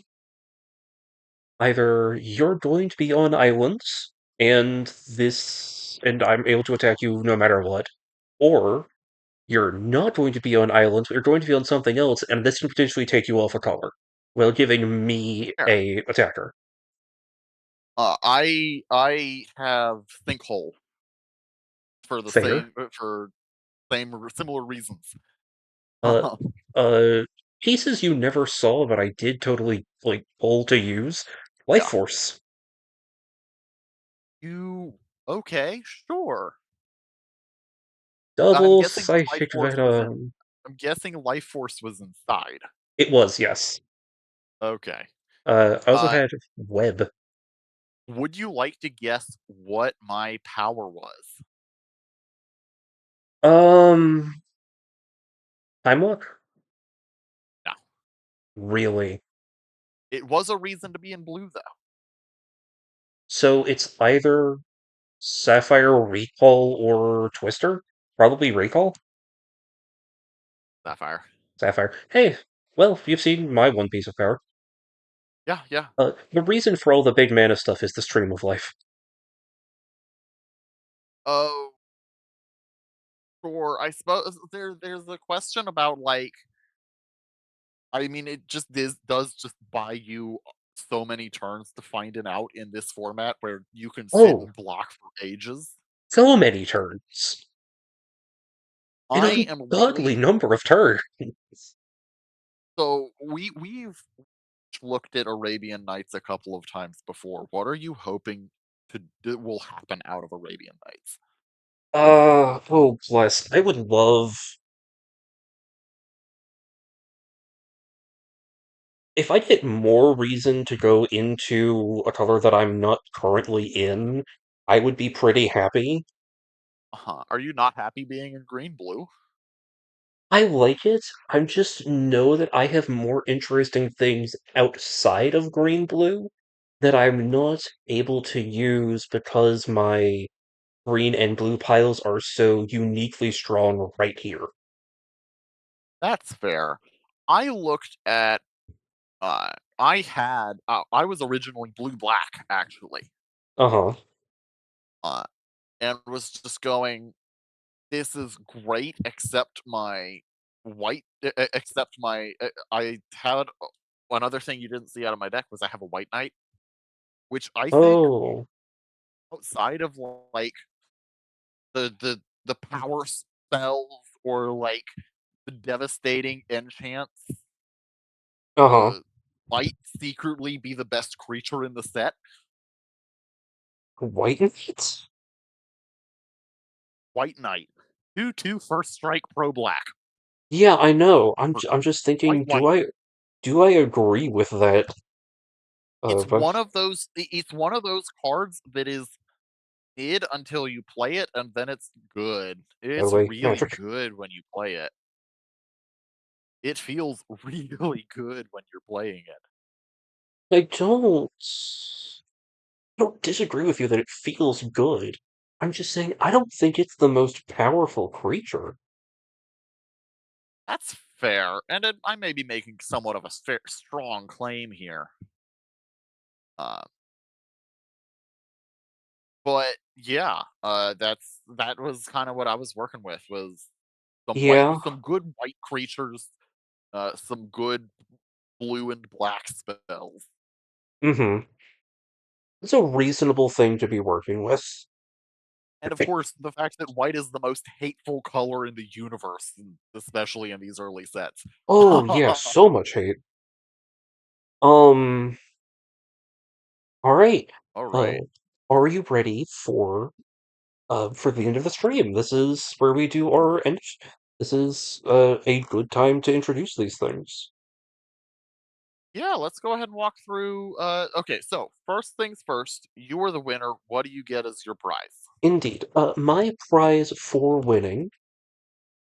either you're going to be on islands and I'm able to attack you no matter what, or you're not going to be on islands, but you're going to be on something else, and this can potentially take you off a color, while giving me Fair. a attacker. I have Sinkhole Fair. for same or similar reasons. Uh, Um, uh, Pieces you never saw, but I did totally like pull to use. Life yeah. Force. You okay, sure. I'm Double guessing Life Psychic Force was in Venom. I'm guessing Life Force was inside. It was, yes. Okay. I also Uh, had Web. would you like to guess what my power was? Um, Time Walk? No. Really? It was a reason to be in blue, though. So it's either Sapphire Recall or Twister? Probably Recall? Sapphire. Sapphire. Hey, well, you've seen my one piece of power. Yeah, yeah. The reason for all the big mana stuff is the Stream of Life. Oh, sure. I suppose there's a question about like I mean, it just does just buy you so many turns to find it out in this format where you can sit Oh, and block for ages. so many turns. An I am ungodly really number of turns. so we've looked at Arabian Nights a couple of times before. What are you hoping to that will happen out of Arabian Nights? Oh, bless. I would love if I get more reason to go into a color that I'm not currently in, I would be pretty happy. Uh-huh. Are you not happy being in green blue? I like it. I just know that I have more interesting things outside of green blue that I'm not able to use because my green and blue piles are so uniquely strong right here. That's fair. I looked at I was originally blue black actually. Uh-huh. Uh and was just going this is great except my except my I had another thing you didn't see out of my deck was I have a white knight, which I think Oh. outside of like the power spells or like the devastating enchants Uh-huh. uh, might secretly be the best creature in the set. White Knight? White Knight, 2/2 first strike pro black Yeah, I know. or I'm just white thinking, white. do I agree with that? But It's one of those cards that is mid until you play it, and then it's good. by the It's way, really magic. good when you play it. It feels really good when you're playing it. I don't disagree with you that it feels good. I'm just saying I don't think it's the most powerful creature. That's fair, and I may be making somewhat of a strong claim here. Uh, but yeah, that was kind of what I was working with was Yeah. some good white creatures, some good blue and black spells. Mm-hmm. It's a reasonable thing to be working with. And of course, the fact that white is the most hateful color in the universe, especially in these early sets. Oh yeah, so much hate. Um, all right. All Uh, right. are you ready for the end of the stream? This is where we do our end. This is a good time to introduce these things. Yeah, let's go ahead and walk through. Okay, so first things first, you are the winner. What do you get as your prize? Indeed. My prize for winning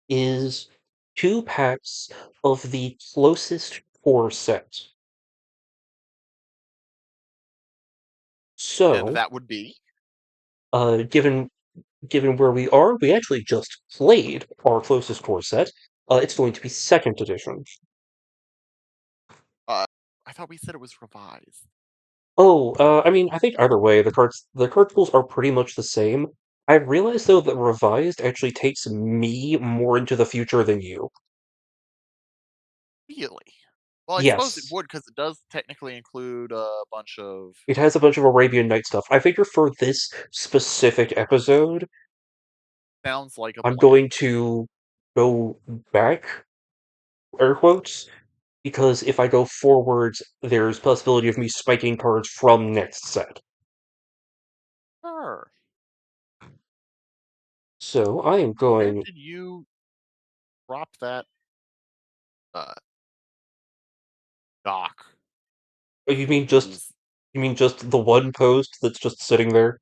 is 2 packs of the closest core set. And So, that would be, given where we are, we actually just played our closest core set. It's going to be second edition. uh, I thought we said it was revised. Oh, I mean, I think either way, the card pools are pretty much the same. I realize though that revised actually takes me more into the future than you. Really? Well, I suppose it Yes, would because it does technically include a bunch of. it has a bunch of Arabian Night stuff. I figure for this specific episode, Sounds like a I'm plan. going to go back, air quotes, because if I go forwards, there's possibility of me spiking cards from next set. Sure. So I am Where going. did you drop that uh, doc? Oh, you mean just the one post that's just sitting there?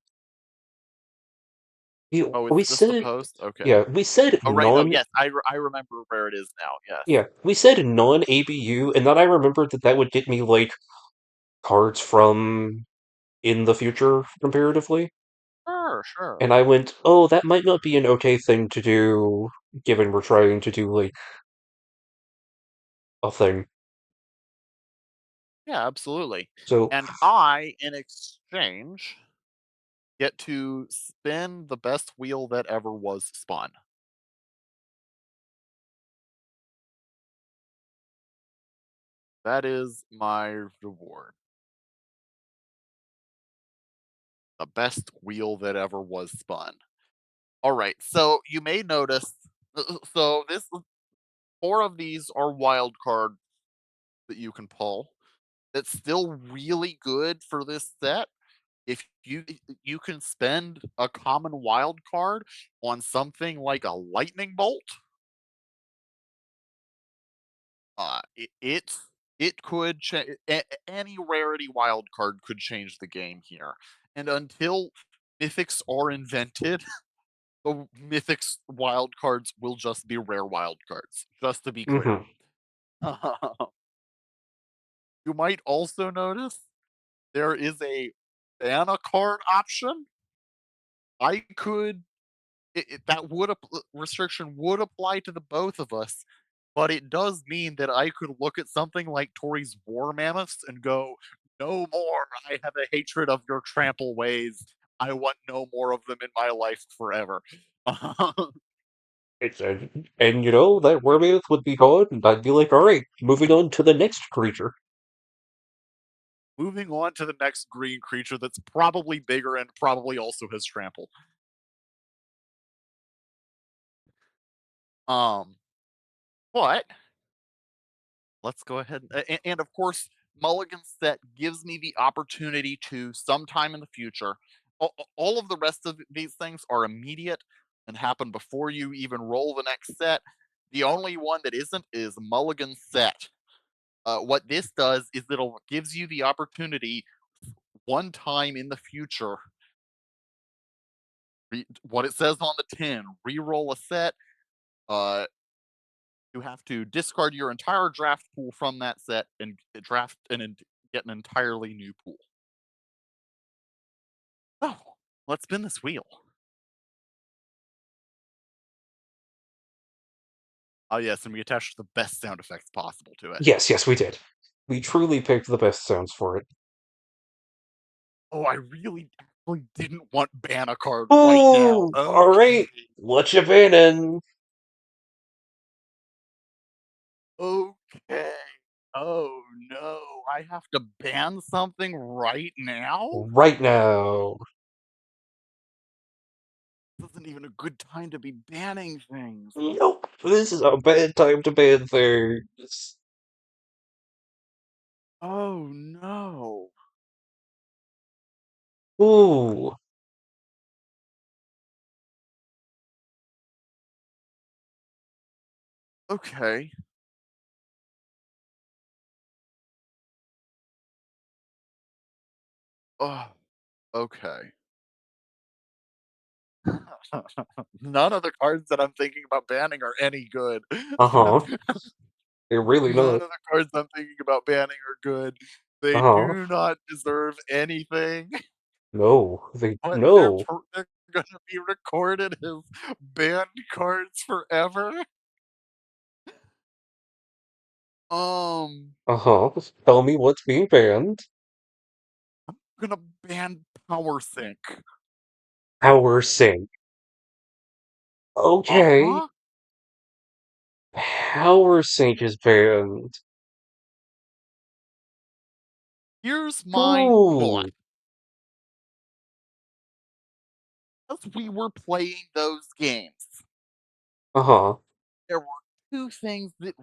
Oh, is We this the said, post? Okay. yeah, we said Oh, right. Oh, non, yes. I remember where it is now. Yes. yeah, we said non-ABU, and then I remembered that that would get me like cards from in the future comparatively, Sure, sure. and I went, oh, that might not be an okay thing to do, given we're trying to do like a thing. Yeah, absolutely. So, And I, in exchange, get to spin the best wheel that ever was spun. That is my reward. The best wheel that ever was spun. All right. So you may notice. So this four of these are wild card that you can pull. That's still really good for this set. If you can spend a common wild card on something like a lightning bolt, it could any rarity wild card could change the game here. And until mythics are invented, the mythics wild cards will just be rare wild cards. Just to be clear, mhm. you might also notice there is a ban a card option. I could that would restriction would apply to the both of us, but it does mean that I could look at something like Tori's War Mammoths and go, "No more! I have a hatred of your trample ways. I want no more of them in my life forever." It's and you know that Werewolf would be gone, and I'd be like, all right, moving on to the next creature. Moving on to the next green creature that's probably bigger and probably also has trample. Um, but let's go ahead and of course, Mulligan's set gives me the opportunity to sometime in the future. All of the rest of these things are immediate and happen before you even roll the next set. The only one that isn't is Mulligan's set. What this does is it'll gives you the opportunity one time in the future. What it says on the tin: re-roll a set. Uh, you have to discard your entire draft pool from that set and draft and get an entirely new pool. Oh, let's spin this wheel. Oh yes, and we attached the best sound effects possible to it. Yes, yes, we did. We truly picked the best sounds for it. Oh, I really actually didn't want ban a card right now. Oh, all Okay. right. What you banning? Okay. Oh no, I have to ban something right now? Right now. This isn't even a good time to be banning things. Nope. This is a bad time to ban things. Oh no. Ooh. Okay. Oh, okay. None of the cards that I'm thinking about banning are any good. Uh-huh. They're really None not. of the cards I'm thinking about banning are good. They Uh-huh. do not deserve anything, No. They but no. they're gonna be recorded as banned cards forever. Um, Uh-huh. Tell me what's being banned. I'm gonna ban Power Sync. Power sync. Okay. Uh-huh. Power sync is banned. Here's my thought. Ooh. As we were playing those games, Uh-huh. there were 2 things that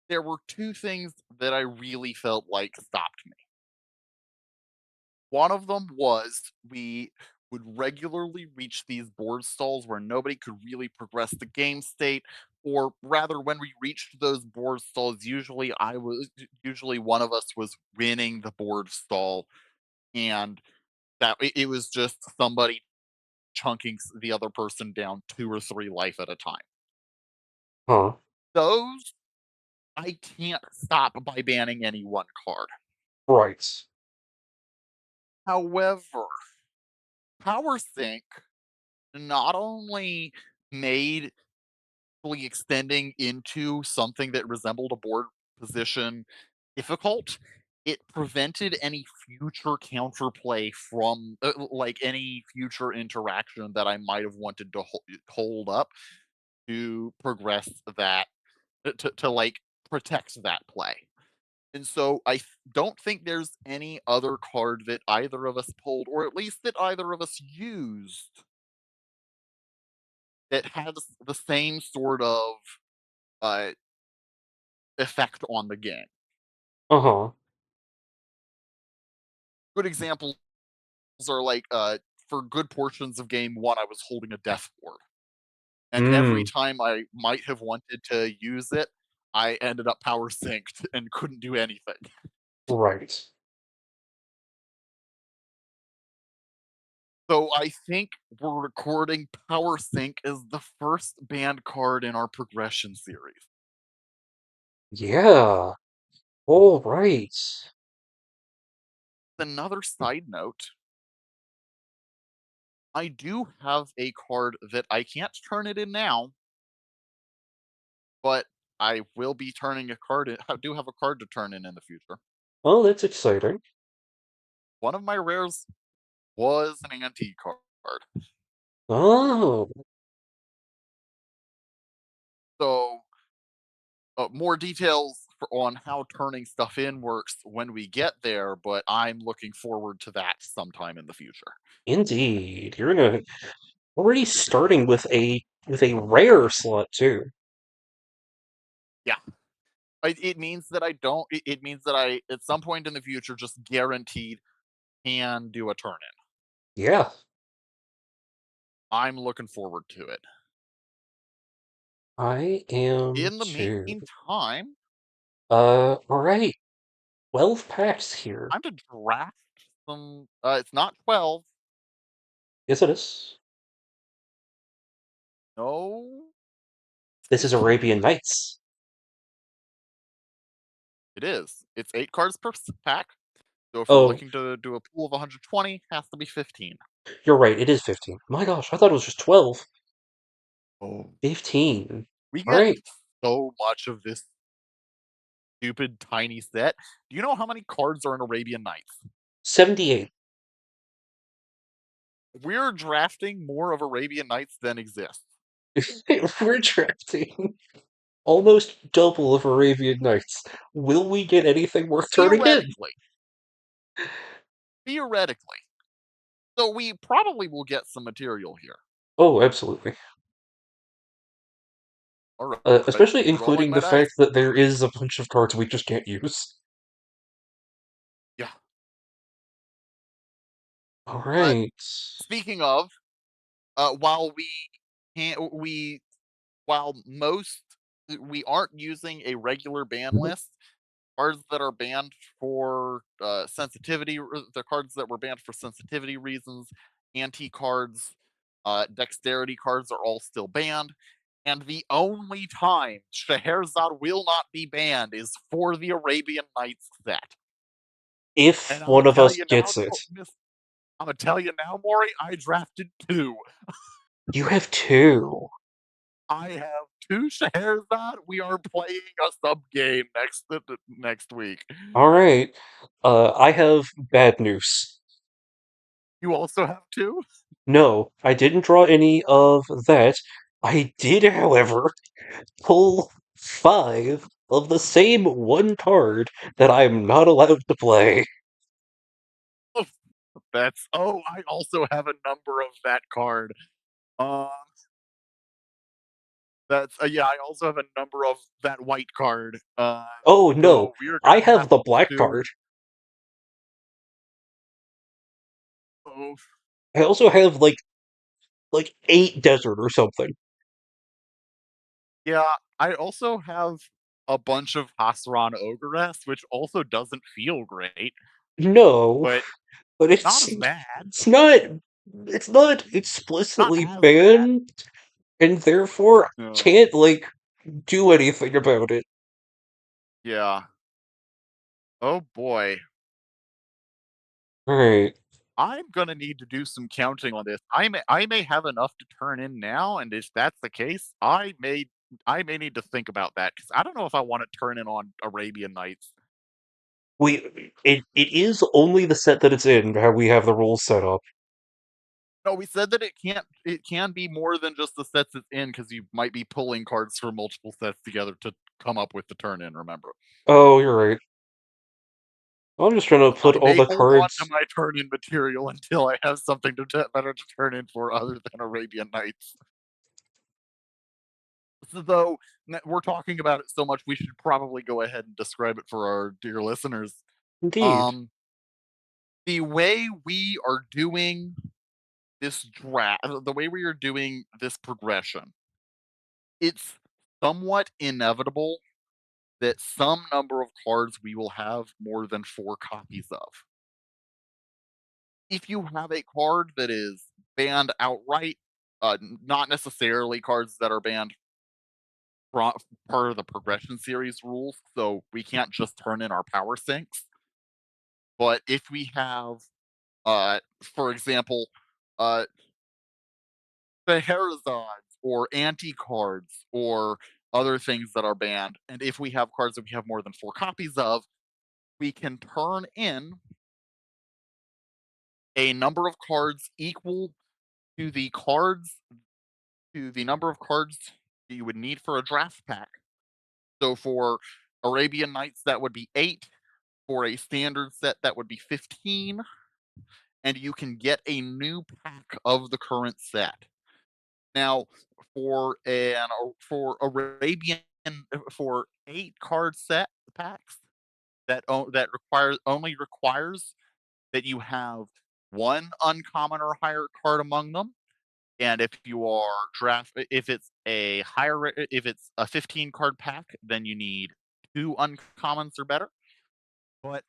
there were 2 things that I really felt like stopped me. One of them was we would regularly reach these board stalls where nobody could really progress the game state, or rather, when we reached those board stalls, usually one of us was winning the board stall, and it was just somebody chunking the other person down 2 or 3 life at a time. Huh. Those I can't stop by banning any one card. Right. However, Power Sync not only made fully extending into something that resembled a board position difficult, it prevented any future counterplay from like any future interaction that I might have wanted to hold up to progress that to like protect that play. And so don't think there's any other card that either of us pulled, or at least that either of us used, that has the same sort of uh, effect on the game. Uh-huh. Good examples are like for good portions of game one, I was holding a death ward, and every Mm. time I might have wanted to use it, I ended up power synced and couldn't do anything. Right. So I think we're recording Power Sync as the first banned card in our progression series. Yeah. All right. Another side note, I do have a card that I can't turn it in now, but I will be turning a card in. I do have a card to turn in the future. Oh, that's exciting. One of my rares was an antique card. Oh, So, more details on how turning stuff in works when we get there, but I'm looking forward to that sometime in the future. indeed. You're gonna already starting with a rare slot too. Yeah. It means that I don't. It means that I, at some point in the future, just guaranteed can do a turn in. Yeah, I'm looking forward to it. I am In the too. meantime, All right. 12 packs here. I'm to draft some. It's not 12. Yes, it is. No, This is 8. Arabian Nights. It is. It's 8 cards per pack. So if we're Oh, looking to do a pool of 120, has to be 15. you're right. It is 15. My gosh, I thought it was just 12. Oh, 15. we All get right. so much of this stupid tiny set. Do you know how many cards are in Arabian Nights? 78. We're drafting more of Arabian Nights than exists. We're drafting almost double of Arabian Nights. Will we get anything worth turning in? Theoretically. Theoretically. So we probably will get some material here. Oh, absolutely. All right. Especially Rolling including my the fact dice. that there is a bunch of cards we just can't use. Yeah. All Uh, right. speaking of, while can't, we, while most we aren't using a regular ban list, cards that are banned for the cards that were banned for sensitivity reasons, anti cards, dexterity cards are all still banned. And the only time Scheherazade will not be banned is for the Arabian Nights set. If And I'm gonna one of tell us you now, gets it. I'm gonna tell you now, Maury. I drafted two. You have two. I have two Scheherazade. We are playing a sub game next week. Alright. I have bad news. You also have two. No, I didn't draw any of that. I did, however, pull five of the same one card that I'm not allowed to play. That's I also have a number of that card. Uh, that's yeah. I also have a number of that white card. Oh no, So we are I gonna have have the black to. card. Oh I also have like eight desert or something. yeah, I also have a bunch of Hasran Ogress, which also doesn't feel great, No, but but not as bad. it's not Not explicitly as bad. banned, and therefore No. can't like do anything about it. Yeah. Oh boy. Alright. I'm gonna need to do some counting on this. I may have enough to turn in now, and if that's the case, I may need to think about that because I don't know if I want to turn in on Arabian Nights. It is only the set that it's in, how we have the rules set up. No, we said that it can be more than just the sets it's in because you might be pulling cards from multiple sets together to come up with the turn in, remember? Oh, you're right. I'm just trying to put I all may the hold on to cards. my turn in material until I have something better to turn in for other than Arabian Nights. So though we're talking about it so much, we should probably go ahead and describe it for our dear listeners. Indeed. Um, the way we are doing this draft, the way we are doing this progression, it's somewhat inevitable that some number of cards we will have more than four copies of. If you have a card that is banned outright, not necessarily cards that are banned pro- per the progression series rules, so we can't just turn in our power sinks. But if we have, for example, uh, the Herazods or anti cards or other things that are banned, and if we have cards that we have more than four copies of, we can turn in a number of cards equal to the number of cards that you would need for a draft pack. So for Arabian Nights, that would be 8. For a standard set, that would be 15. And you can get a new pack of the current set. Now, for Arabian for 8 card set packs that requires that you have one uncommon or higher card among them. And if it's a 15 card pack, then you need two uncommons or better. But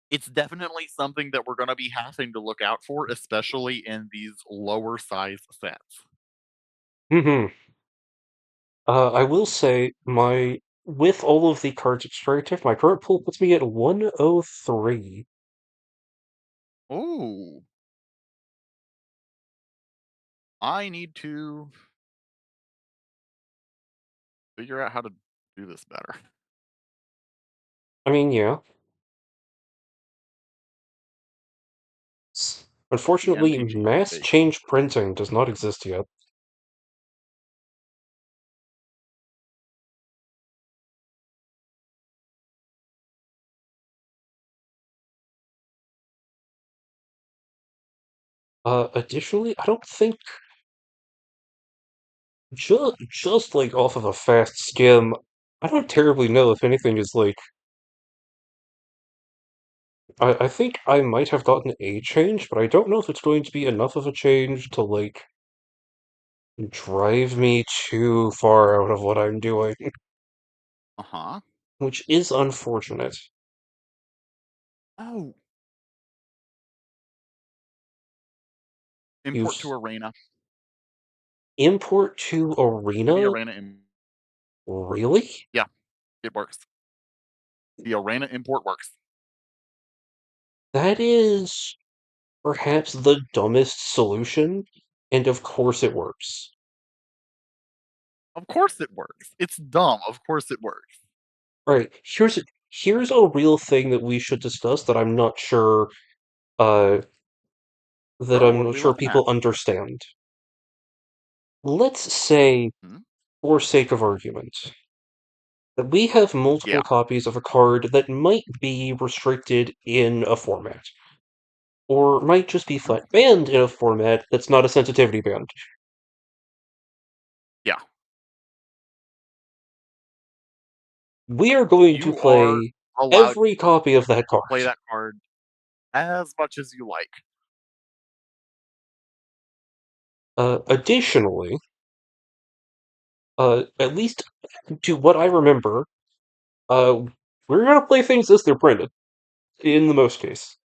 it's definitely something that we're going to be having to look out for, especially in these lower size sets. Hmm. I will say my with all of the cards extracted, my current pool puts me at 103. Ooh, I need to figure out how to do this better. I mean, yeah. The Unfortunately, MTG is mass taking change printing does not exist yet. Additionally, I don't think just like off of a fast skim, I don't terribly know if anything is like I think I might have gotten a change, but I don't know if it's going to be enough of a change to like drive me too far out of what I'm doing. Uh huh. which is unfortunate. Oh, You import to Arena. import to The Arena? Arena im Really? Yeah, it works. The Arena import works. That is perhaps the dumbest solution, and of course it works. Of course it works. It's dumb, of course it works. Right, here's a real thing that we should discuss uh, that Sure, I'm what are not we sure looking at? people understand. Let's say, Hmm? for sake of argument, that we have multiple Yeah. copies of a card that might be restricted in a format, or might just be Mhm. flat banned in a format that's not a sensitivity band. Yeah. We are going to You are play allowed every copy of that card. to play that card as much as you like. Additionally, at least to what I remember, uh, we're gonna play things as they're printed, in the most case.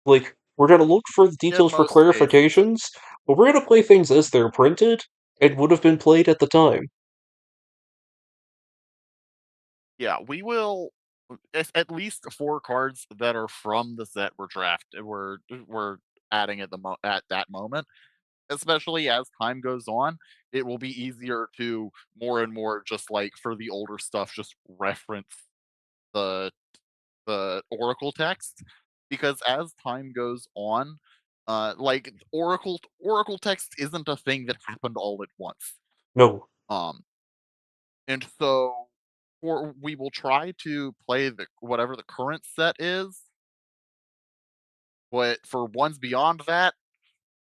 Like, we're gonna look for the In details for most cases. clarifications, but we're gonna play things as they're printed and would have been played at the time. Yeah, we will at least 4 cards that are from the set we're adding at that moment. Especially as time goes on, it will be easier to more and more just like for the older stuff, just reference the oracle text because as time goes on, like oracle text isn't a thing that happened all at once. No, Um, and so we will try to play the whatever the current set is, but for ones beyond that,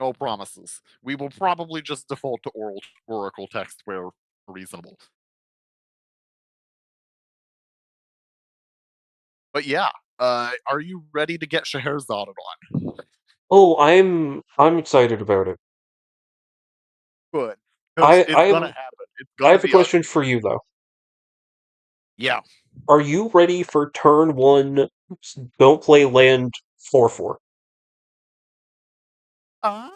no promises. We will probably just default to oracle text where reasonable. But yeah, are you ready to get Scheherazade on? oh, I'm excited about it. Good, because I it's I gonna have happen. It's I gonna have a be ugly. question for you though. Yeah. Are you ready for turn one? Don't play land 4/4. Ah,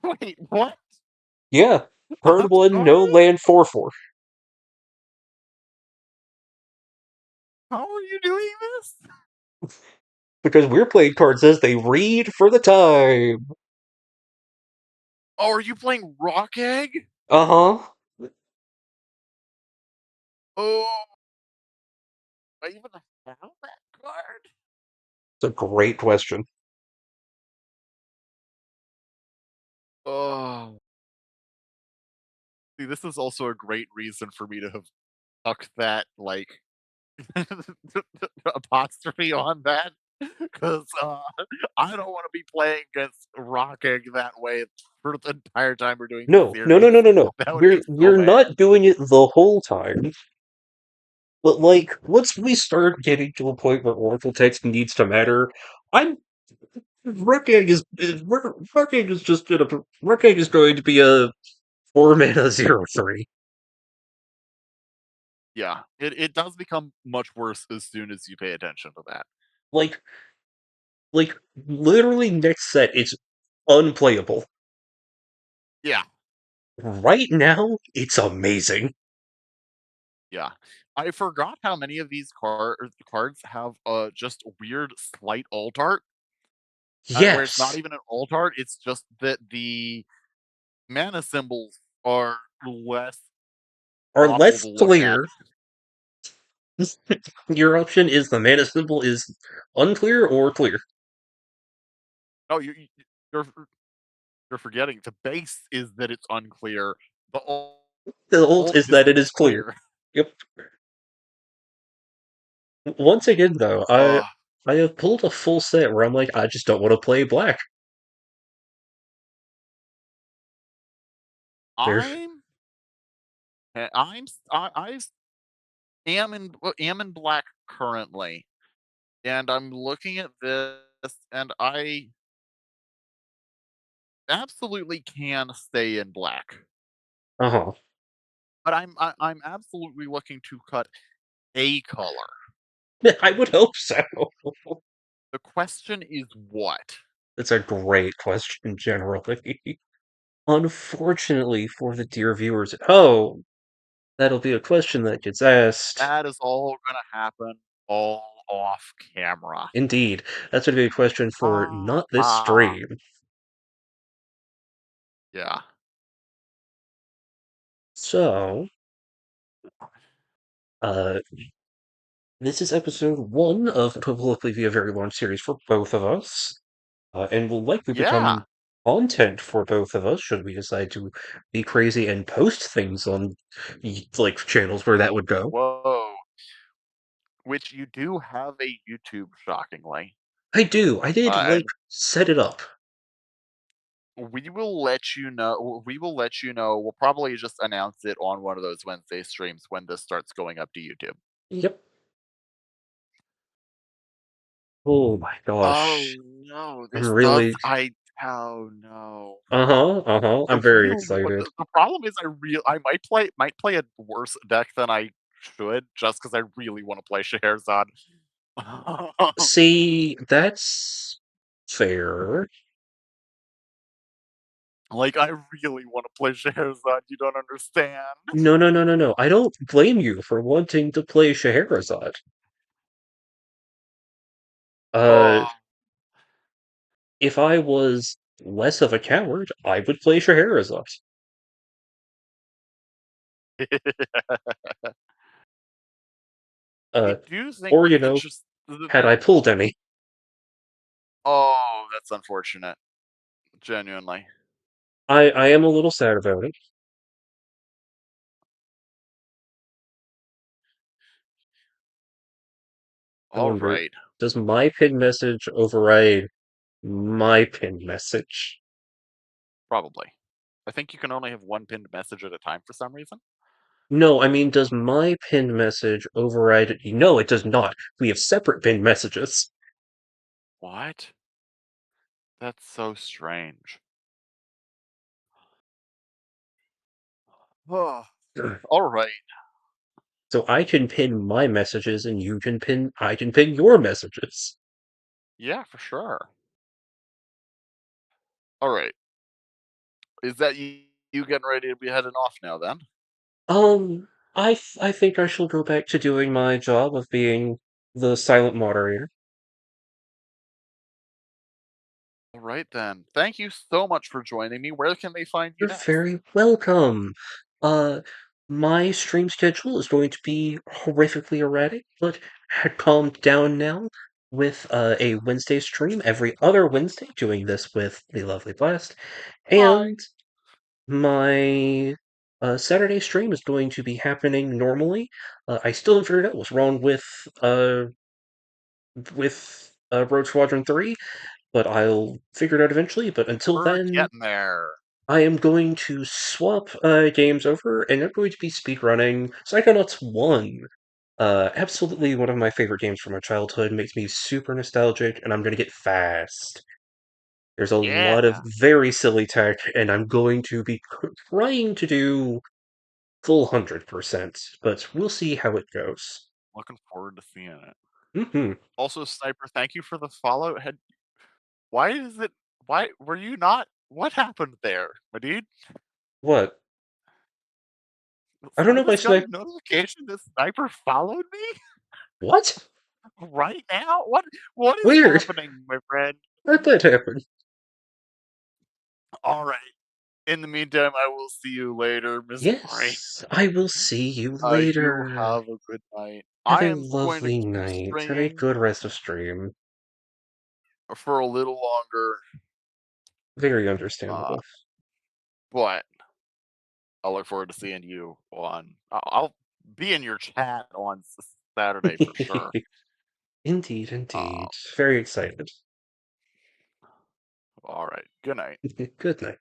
wait, what? Yeah, turn I'm one, no sorry. land 4/4. How are you doing this? Because we're playing cards as they read for the time. Oh, are you playing Rock Egg? Uh huh. Oh, I even have that card. It's a great question. Oh, see, this is also a great reason for me to have stuck that like apostrophe on that because I don't want to be playing against Rock Egg that way for the entire time we're doing this No, no, no, series. no, no, no. That would be so We're bad. not doing it the whole time. But like, once we start getting to a point where Oracle text needs to matter, I'm Rukeg is just gonna Rukeg is going to be a 4 mana 0/3. Yeah, it does become much worse as soon as you pay attention to that. Like like literally next set it's unplayable. Yeah, Right now, it's amazing. yeah. I forgot how many of these cards have just weird slight alt art, where it's not Yes. even an alt art. It's just that the mana symbols are less Are awful less to look at. clear. Your option is the mana symbol is unclear or clear. Oh, you're you're forgetting the base is that it's unclear. The The ult alt is is that that it it's is clear. clear. Yep. Once again, though, Uh, I have pulled a full set where I'm like, I just don't want to play black. There's I'm I'm I am in black currently, and I'm looking at this, and I absolutely can stay in black. uh-huh. but I'm absolutely looking to cut a color. I would hope so. The question is what? That's a great question, generally. Unfortunately for the dear viewers at home, that'll be a question that gets asked. That is all gonna happen all off camera. Indeed, that's going to be a question for Ah, not this ah. stream. Yeah. So, uh, this is episode one of what will likely be a very long series for both of us, and will likely Yeah. become content for both of us should we decide to be crazy and post things on like channels where that would go. Whoa. Which you do have a YouTube, shockingly. I do. I did like And set it up. we will let you know. We'll probably just announce it on one of those Wednesday streams when this starts going up to YouTube. Yep. Oh my Oh gosh. no, I'm this does. really. Oh no. Uh-huh. Uh-huh. I I'm very really want excited. the problem is I might play a worse deck than I should just because I really wanna play Scheherazade. See, that's fair. Like, I really wanna play Scheherazade, you don't understand. No, no, no, no, no. I don't blame you for wanting to play Scheherazade. Uh, Oh. if I was less of a coward, I would play Scheherazade. I Uh, do think or, with you the know, just had I pulled any. oh, that's unfortunate, genuinely. I am a little sad about it. I wonder, Alright, does my pin message override my pin message? probably. I think you can only have one pinned message at a time for some reason. No, I mean, does my pin message override it? No, it does not. We have separate pin messages. What? That's so strange. Oh, alright. So I can pin my messages and I can pin your messages. Yeah, for sure. Alright. Is that you getting ready to be heading off now then? I think I shall go back to doing my job of being the silent moderator. Alright then. Thank you so much for joining me. Where can they find you You're next? very welcome. Uh, my stream schedule is going to be horrifically erratic, but had calmed down now with a Wednesday stream every other Wednesday, doing this with the lovely Blast, Hi. and my Saturday stream is going to be happening normally. I still haven't figured out what's wrong uh Rogue Squadron 3, but I'll figure it out eventually. But until We're then, getting there. I am going to swap games over, and I'm going to be speedrunning Psychonauts 1. Absolutely one of my favorite games from my childhood. Makes me super nostalgic, and I'm going to get fast. There's a lot of Yeah. very silly tech, and I'm going to be trying to do full 100%, but we'll see how it goes. Looking forward to seeing it. Hmm. Also, Sniper, thank you for the follow. Why is it why were you not what happened there, my dude? What? I don't I know my just got snipe. a notification that Sniper followed me What? right now. What is Weird. happening, my friend? How'd that happen? All right. In the meantime, I will see you later, Miss Frey. Yes, I will see you You later. have a good night. Have I a am going to lovely keep night. Have a stringing good rest of stream. for a little longer, Very uh, understandable. but I'll look forward to seeing you on. I'll be in your chat on Saturday for sure. Indeed, Uh, indeed. Very excited. all right. Good night. Good night.